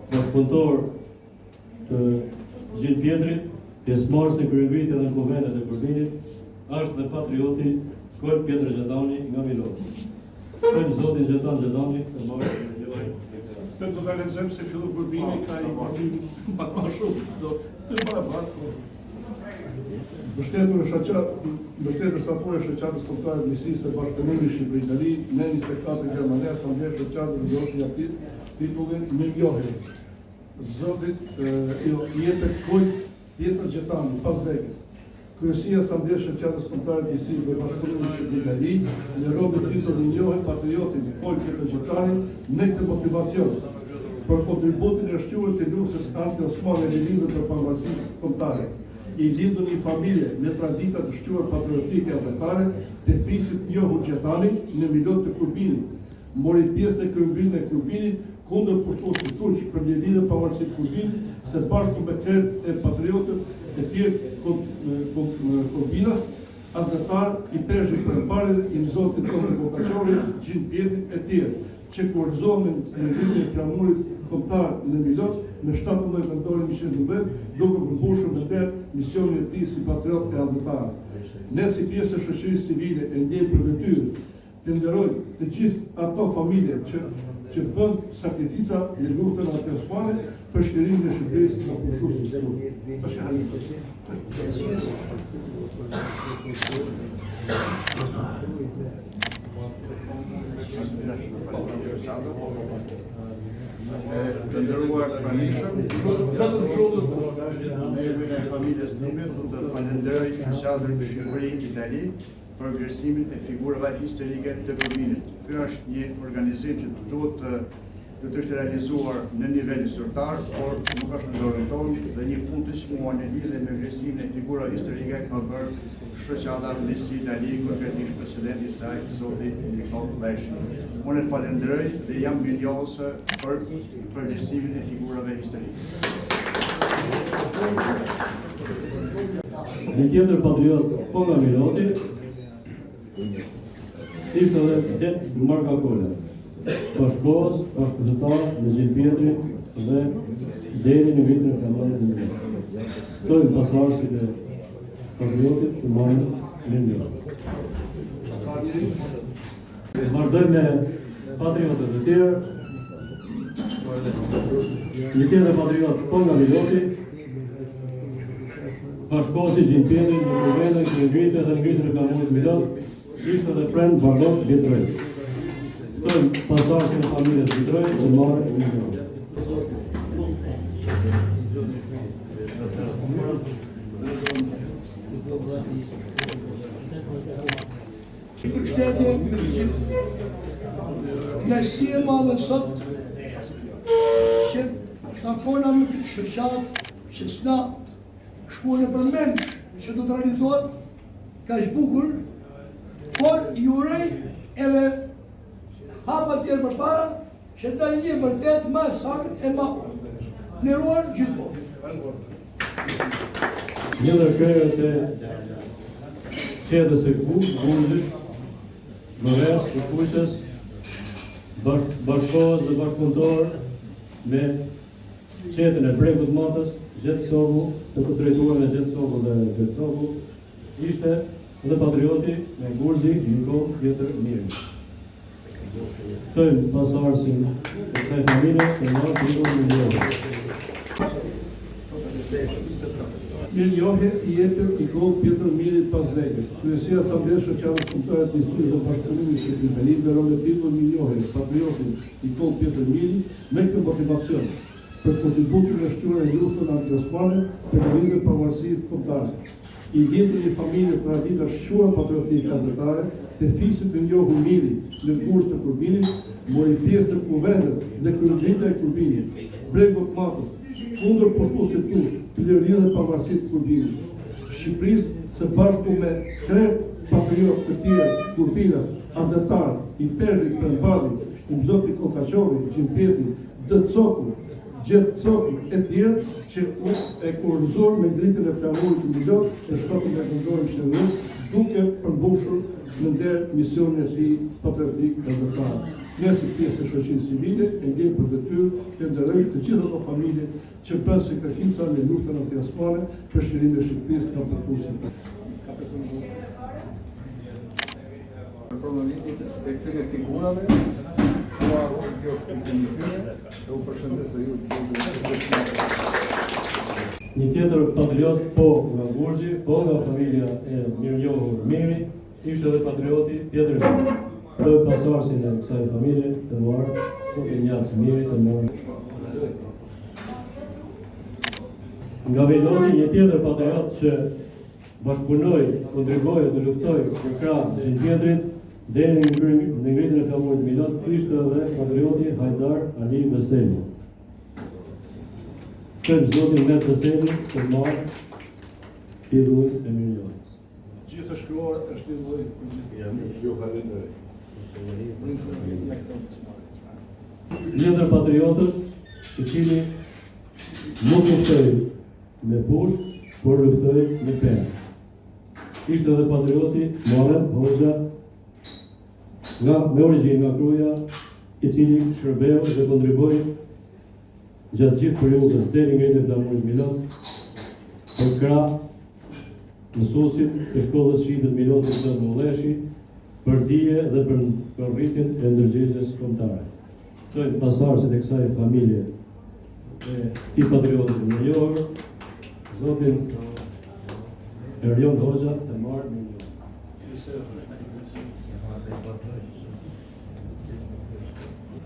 bashkëpunëtor të Gjit Pjetrit, pjesëmarrës e kryevitjes dhe konventet e Kurbinit, është dhe patrioti Kol Pjetër Gjetani nga Miloti. Kënë zotin Gjetan Gjetani të marrë miliojën. Këtë do të lezëm se fillu Kurbini ka I marrë pak ma shumë, do të barabartë. Mbështetur statuti e shoqatës kombëtare të Nisisë së Bashkëpunimit Shqipëri-Itali, në 24 Gjermania, Asambleja e Shoqatës vendosni aty titullin miliohi. Zotit jetë Kol Pjetër Gjetani pas vdekjes. Kryesia Asambleje Shoqatës Kombëtare të Njësisë dhe Bashkëpunimit Shqiptar Itali, në robë titull i njohur patriotin Kolçi të Gjitarit me këtë motivacion për kontributin e shquar të luftës anti-osmane në lidhje të pavarësisë kombëtare. I lidhur një familje me tradita të shquar patriotike avetare të fisit njohur Gjitarit në Milot të Kurbinit. Mori pjesë në kryembyljen e Kurbinit kundër pushtuesit turq për një lidhje pavarësisë Kurbinit, së bashku me krejt e patriotët e tjerë Kurbinas, adhëtar i peshë përpare i mëzotit të Kokaqori, Gjin Pjetit e tjerë, që kurzohen në lidhje e flamurit kombëtar në Milot me 17 vendore mishin të vet, duke përmbushur me det misionin e tij si patriot e adhëtar. Ne si pjesë e shoqërisë civile e ndjejmë për detyrë të nderojmë të gjithë ato familje që bën sakrifica në luftën anti-osmane për shtirimin e Shqipërisë nga pushuesit. Të nderuar pranishëm, në emrin e familjes time do të falenderoj Shoqatën Shqipëri Itali për vlerësimin e figurave historike të Kurbinit. Ky është një organizim që duhet të është realizuar në nivel zyrtar, por nuk është në dorën tonë dhe një punë të çmuar në lidhje me vlerësimin e figurave historike ka bërë Shoqata Messi Itali, konkretisht presidenti i saj, zoti Nikol Leshi. Unë e falenderoj dhe jam mirënjohës për vlerësimin e figurave historike. Një tjetër patriot po nga Miloti ishte edhe Det Markakola, bashkëkohës, bashkëpunëtar me Gjin Pjetrin dhe deri në vitin e flamurit në Milot. Këto janë pasardhësit e patriotit që marrin në Milot. Vazhdojmë me patriotët e tjerë. Një tjetër patriot po nga Miloti, bashkosi Gjin Pjetri në Kuvendën, Kryevite dhe në vitin e flamurit Milot, ishte dhe prend Barlot Vitroj. Këto janë pasardhësit e familjes Vitroj që marrin në Milot. Përshëndetje të gjithë. Kënaqësi e madhe sot që takona me këtë shoqat që s'na shkuar në përmend që do të realizohet kaq bukur, por ju urej edhe hapa tjerë përpara që të një vërtet më saktë e më nderuar gjithmonë. Një ndër krerët e qedës së Guzhit, Mëres, të Fuqës, bashkohës dhe bashkëpunëtor me qedën e Bregut Matës, Gjet Sogu, të drejtuar me Gjet Sogu dhe Gjet Sogu, ishte dhe patrioti me Gurzi Nikol Pjetër Miri. Këto janë pasardhësit e kësaj familje të marrë të në Milot. Mirënjohje i jepur Nikol Pjetër Mirit pas vdekjes. Kryesia Asambleje Shoqatës Kombëtare të Njësisë dhe Bashkëpunimit Shqiptar Itali nderon me titull mirënjohje patriotin Nikol Pjetër Miri me këtë motivacion për kontributin e shquar në luftën anti-osmane për të lidhur pavarësisë kombëtare. I lidhur një familje tradita shquar patriotike adhëtare të fisit të njohur Miri në Kurth të Kurbinit, mori pjesë në kuvendet dhe kryevite e Kurbinit, Bregut Matës, kundër pushtuesit turq, Lëria dhe pavarësitë të Kurbinit. Shqipërisë së bashku me krejt patriotë të tjerë, Kurbinas, adhëtar, i Peshrit, Prenbadit, i Mzoti Kokaqori, Gjin Pjetri, D Coku, Gjet Coku e tjerë që e kurrëzuar me ngritjen e flamurit të Milot e shtopin e vendorë shëndetësor, duke përmbushur në nder misionin e tij patriotik adhëtar. Ne si pjesë e shoqërisë civile e ndjejmë për detyrë të nderojmë të gjithë ato familje që bën sakrifica në luftën anti-osmane për shtirimin e Shqipërisë nga përkushtet. Promovimin e këtyre figurave, kjo u përshëndes dhe ju Një tjetër patriot po nga Gurzi, po nga familja e mirënjohur Miri, ishte edhe patrioti Pjetër Miri. Këto janë pasardhësit e kësaj familje të marrë sot e njësë Miri të marrë. Nga Miloti, një tjetër patriot që bashkëpunoj, kontriboj të luftoj në krah të tjetrit deri në ngritjen e flamurit Milat, ishte edhe patrioti Hajdar Ali Veseli. Kërë zotin me Veseli të marrë titullin e milionit. Gjithë shkruar është një lloj Ju falenderoj. Një ndër patriotët i cili nuk luftoi me pushk, por luftoi me penë. Ishte edhe patrioti Muharrem Hoxha, me origjinë nga Kruja, i cili shërbeu dhe kontriboi gjatë gjithë periudhës deri ngritjen e flamurit Milat për krah mësuesit të shkollës Shqipe Milot të Mulleshi për dije dhe për rritjen e ndërgjegjës kombëtare. Këto pasardhësit e kësaj familje e këtij patriotit të njohur, zotin Erjon Hoxha të marrë milion.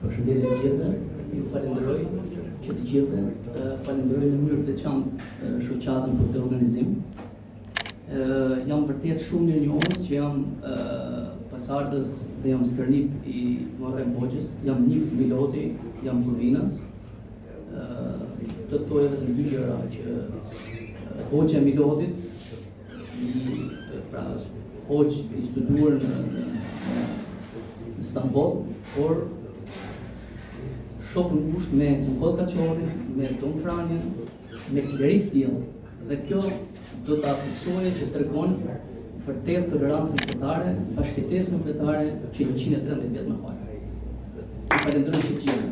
Përshëndetje të gjithëve, ju falenderoj që të gjithë, falenderoj në mënyrë të veçantë shoqatën për këtë organizim. Jam vërtet shumë mirë njohës që jam pasardhës dhe jam stërnip i Muharrem Hoxhës, jam nik Miloti, jam Kurvinas. Të thoj edhe në dy gjëra që Hoxha e Milotit, Hoxh i studuar në Istanbul, por shok në kusht me Nikol Kaçorin, me Tom Franjen, me Klerik Diell. Dhe kjo do ta fiksoje që tregon vërtet tolerancën fetare, bashkëtesën fetare që 113 vjet më parë. Ju falenderoj që gjithë.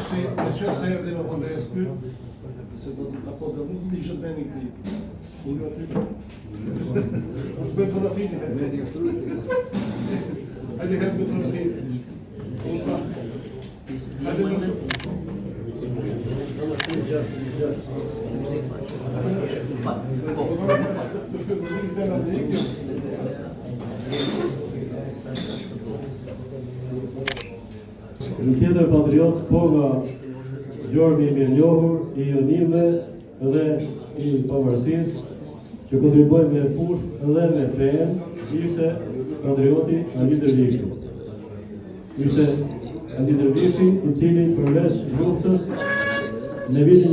Si në qëtë se erdi në fondes këtë, se do të apo do nuk një shëtë meni këti. Unë jo aty. Së bëjtë fotografini. Hajde herë bëjtë fotografini. Unë sa. Hajde në Një tjetër patriot, po nga Gjormi i mirënjohur, i jonimeve dhe i pavarësisë, që kontriboi me pushk dhe me penë, ishte patrioti Ali Dervishi. Ishte Ali Dervishi, i cili përveç luftës në vitin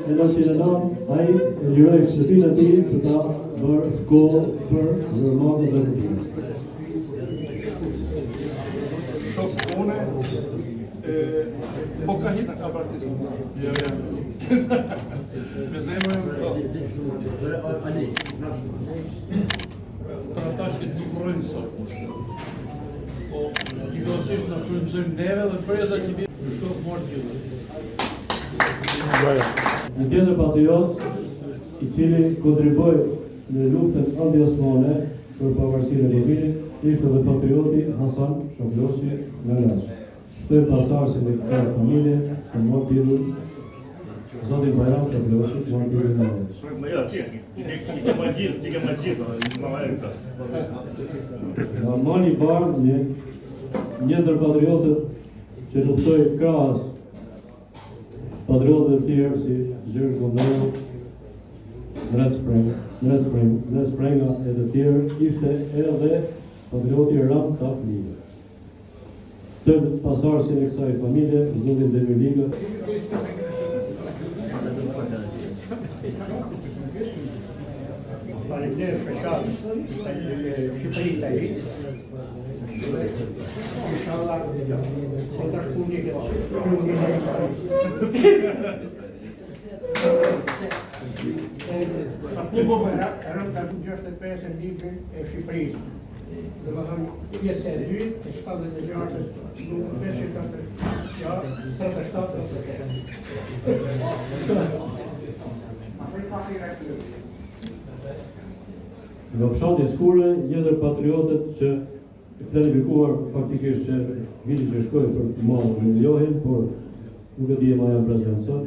1909, ai liroi shtëpinë e tij për ta bërë shkollë për normatën dhe rrugën. shok une, po ka hitë ka partizan. Jo. Me zemër e më Ali. Për ata që të kurojnë sot. Po, njësisht në frymëzojnë neve dhe preza që bje në shok morë gjithë. Një tjetër patriot, i cili kontriboi në luftën anti-osmane për pavarësinë e Livanit, ishte edhe patrioti Hasan Shofloshi Merash. Këtë pasardhësin e kësaj familje të morë titull Zoti Bajram Shofloshi morë titull Merash. Mali Bardh, një ndër patriotët që luftoi krahas patriotëve të tjerë si Gjergj Gondeu, Dres Prenga e të tjerë, ishte edhe patrioti Ram Tafliga. Të pasardhësin e kësaj familje, zotin Demirliga. Faleminderit shoqatës Shqipërisë të ri. Inshallah, po ta shpuni këtë. Rënda 65 e librin e Shqipërisë. Dhe më thëmë, pjesë e dytë, e 76-ës, nuk përshë të ja, 37-37. Nga fshati Skure, një ndër patriotët që planifikuar faktikisht që viti që shkoi për të marrë në njohin, por nuk e di ma janë prezent sot,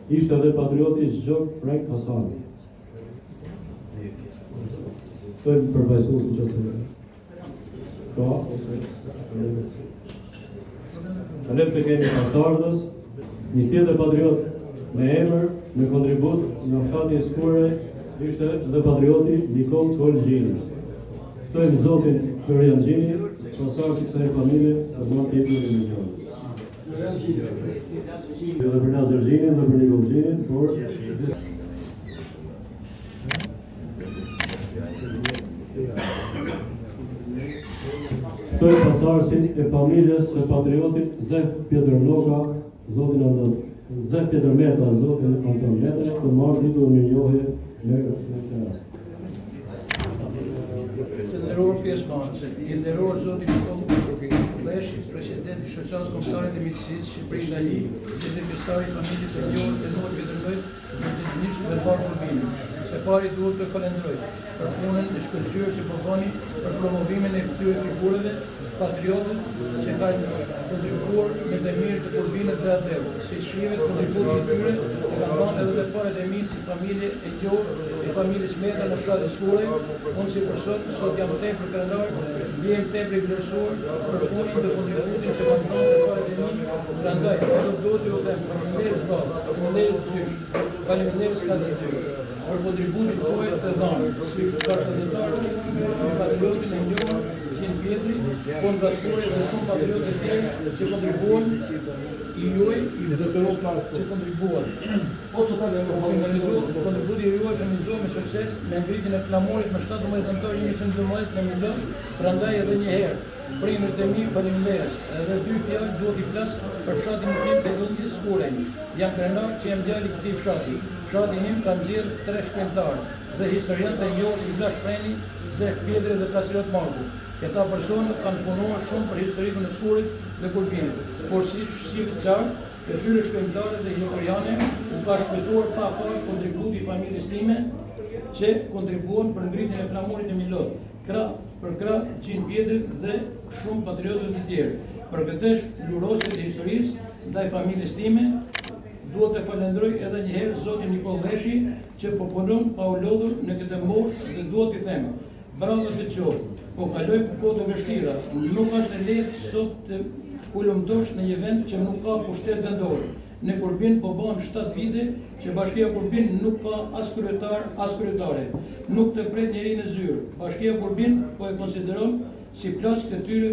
ishte edhe patrioti Zgjok Frank Hasani. Të përvajsuesi që se ka, Alem të kemi pasardhës, një tjetër patriot me emër, me kontribut nga fshati i Skure ishte dhe patrioti Nikol Gjini. Ftojmë Zotin Florian Gjini, pasardhës së kësaj familje, të marrë titullin e minor. Dhe për Lazar Gjinin dhe për Nikol Gjinin, por Ftojmë pasardhësin e familjes së patriotit Zef Pjetër Loka, Zef Pjetër Meta, Zotin Anton Meta, të marrë titullin e njohje në këtë rast. Të nderuar pjesëmarrës, i nderuar Zoti Nikol Leshi, presidenti i Shoqatës Kombëtare të Mjedisit Shqipëri-Itali, dhe pjesëtari i familjes së njohur të Nurit Pjetërloj, me të dinjishëm dhe parë Urbini. Se pari duhet të falenderoj për punën e shkëlqyer që po bëni për promovimin e këtyre figurave patriotët që kanë kontribuar me të mirë të Urbinit dhe atëherë. Si shihet kontributi i tyre e kanë dhënë edhe të parët e mi si familje e gjohur e familjes Meta në fshatin Skure. Unë si për sot jam tepër këndar, ndihem tepër i vlerësuar për punën dhe kontributin që kanë dhënë të parët e mi. Prandaj, sot duhet t'ju them faleminderit vllai, faleminderit gjysh, faleminderit skadëtyr për kontributin tuaj të dhënë si bashkëdhëtar me patriotin e njohur Gjin Pjetri, por nga Skure dhe shumë patriotë të tjerë që kontribuan i juaj i doktorët që kontribuan. Ose ta kontributi i juaj finalizuar me sukses me ngritjen e flamurit më 17 nëntor 1912 në Milano, prandaj edhe një herë primët e mi faleminderes. Edhe dy fjalë duhet i flas për fshatin tim të lindjes Skure. Jam krenar që jam djali i këtij fshati. Fshati im ka nxjerrë 3 shkencëtar dhe historiantë të njohur si Blaž Freni, Zef Pjetri dhe Plasilot Marku. Këta personë kanë punuar shumë për historikun e Skurit dhe Urbinit, por si shihet qartë, këtyre shkencëtarë dhe historianë u ka shpëtuar pa parë kontributi i familjes time që kontribuan për ngritjen e flamurit të Milot, për krah Gjin Pjetri dhe shumë patriotë të tjerë. Për këtë lurosje të historisë ndaj familjes time, duhet të falenderoj edhe një herë Zotin Nikol Leshi që po punon pa u lodhur në këtë moshë dhe duhet t'i them bravo të qoftë. Po kaloj kohë të vështira, nuk është e lehtë sot të ulëmtosh në një vend që nuk ka pushtet vendor. Në Urbin po bën 7 vite që Bashkia Urbin nuk ka as kryetar, as kryetare. Nuk të pret njeri në zyrë. Bashkia Urbin po e konsideron si plaç të tyre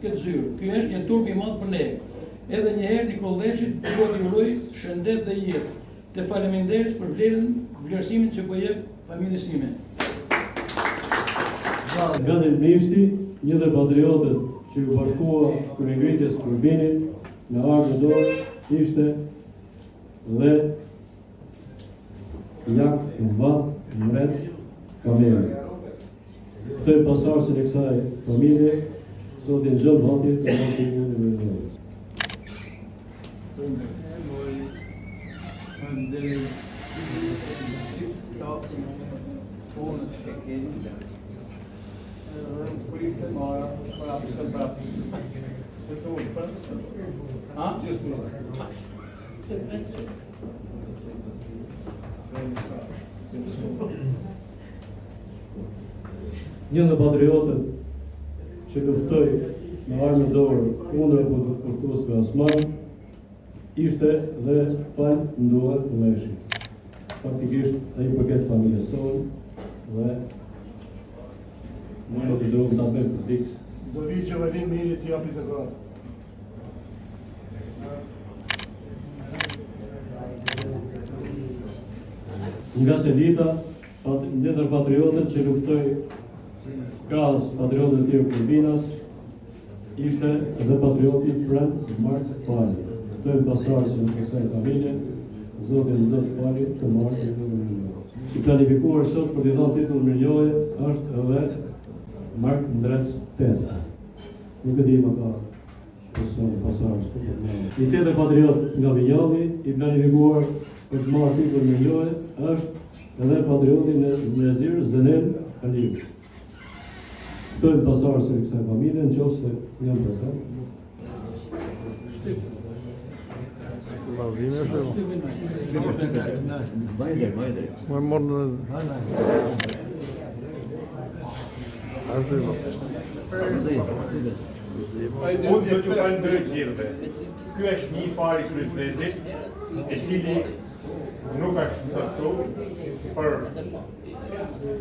këtë zyrë. Ky është një turp i madh për ne. Edhe një herë Nikol Leshit duhet t'ju uroj shëndet dhe jetë. Të faleminderit për vlerësimin që po jep familjes sime. Nga dhe mishti, një dhe patriotët që u bashkua për ngritjes Urbinit në ardhë dorë ishte dhe Jak Vath Mret Kameri. Këtë pasardhësin e kësaj familje, Zotin Gjën Vathit të marrë titullin e minor. Një nga patriotët që luftoi në armë dorë kundër pushtuesve Osman ishte dhe Pal Nduar Leshi. Faktikisht ai përket familjes sonë dhe mund të do ta bëj fiks. Do vi që vëllin mirë t'i japi të gërë. Nga Selita, ndër patriotët që luftoi krahas patriotëve të tjerë Urbinas, ishte edhe patrioti Franz Mark Pali. Këtë e pasardhësin e kësaj familje, Zotin Ndot Pali të marrë titullin e minor. I planifikuar sot për t'i dhënë titull minore është edhe Mark Ndrec Tesa. Nuk e di më ka pasardhës. I tjetër patriot nga Vinjalli, i planifikuar për të marrë titull minore është edhe patrioti në Nezir Zenel Aliu. Këtë e pasardhësin e kësaj familje, në qoftë se janë present. Unë do t'ju falenderoj gjithëve. Ky është një i pari kryesezit, e cili nuk është sotsu për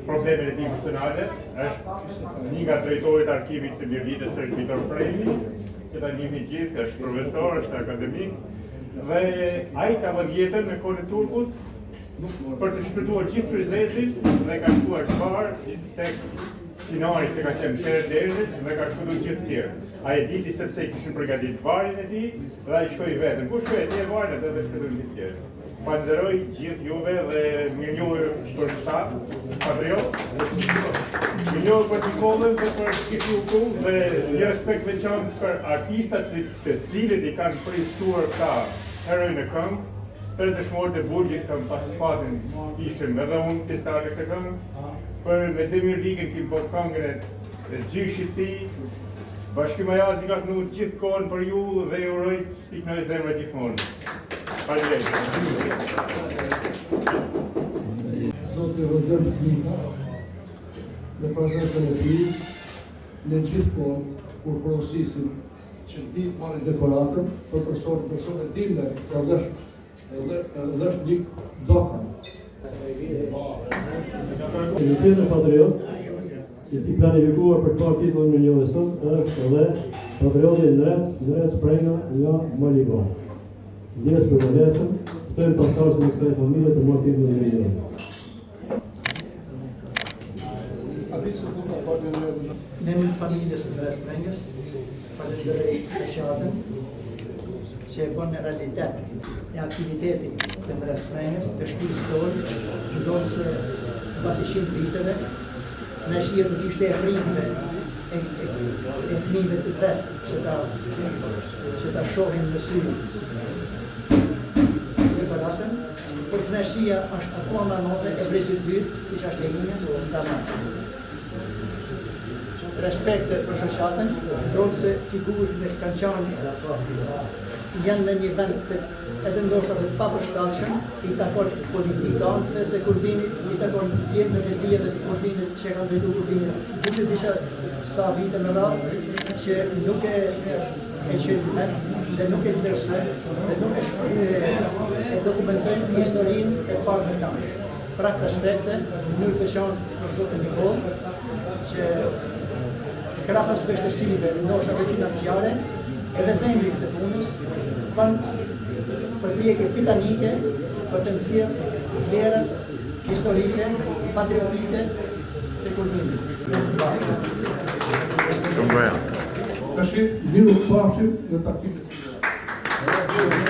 problemet e tij personale, është një nga drejtorët e arkivit të Birlidës së Vitor Frejmi, që ta njihni gjithë, është profesor, është akademik, dhe ai ka vënë jetën në kohën e Turkut për të shpëtuar gjithë kryqëzesit dhe ka shkuar çfarë tek Sinari se ka qenë sherë Derzës dhe ka shpëtuar gjithë tjerë. Ai e diti sepse i kishin përgatitur varin e tij dhe ai shkoi vetëm. Ku shkoi atje varin dhe shpëtoi gjithë tjerë. Falenderoj gjithë juve dhe mirënjohje për shtat, patriot. Mirënjohje për Tikollën dhe për Kifuku dhe një respekt veçantë për artistat të cilët i kanë përgjegjësuar këta herojnë e këngë. Për dëshmorët e Burgjit kam pas fatin ishëm edhe unë pjesëtar e këtë këngë. Për me Demir Ligën kim po këngën e gjyshit ti. Bashkim Ajazi ka kënu gjithë kohën për ju dhe ju uroj pikë në zemra gjithmonë. Zoti Roger Fnika, në prezencën e tij, në gjithmonë kur porosisim që ti marrë dekoratën për personet dimne, se edhe është një doka. Komiteti Patriot, i cili planifikuar për të parë titullin me një sot, është edhe Patrioti Nrec Prenga nga Maligo. Ndjes për vëlesën, këtër pastarësin e kësaj familje të marrë titullin me një. Në emrin e familjes së Nrec Prengës, falenderoj shoqatën që e bën në realitet e aktivitetit të Nrec Prengës, të shtëpisë tonë, ndonë se pasi 100 viteve, në shirë të kishte e prindve e fëmijëve të vetë që ta shohin në sy dekoratën, por të nëshia është akoma note e brezit dytë, si që është lehinja në damat. Respekt për shoqatën, ndonë se figurët në kanë qenë janë në një vend edhe ndoshta të papërshtatshëm, i takon politikantëve të Kurbinit, i takon djemëve dhe dijeve të Kurbinit që kanë drejtuar Kurbinit. Duke disa sa vite në radhë që nuk e qëllën dhe nuk e vlerësën dhe nuk e dokumentojnë historinë e parëve tanë. Pra këtë aspekte, në të veçantë për zotin Nikollë, që krahas vështirësive, ndoshta dhe financiare, edhe vendit të punës, kanë përpjekje titanike për të nxjerrë vlerat historike, patriotike të Kurbinit. Tash miru pafshim në takimet e tjera.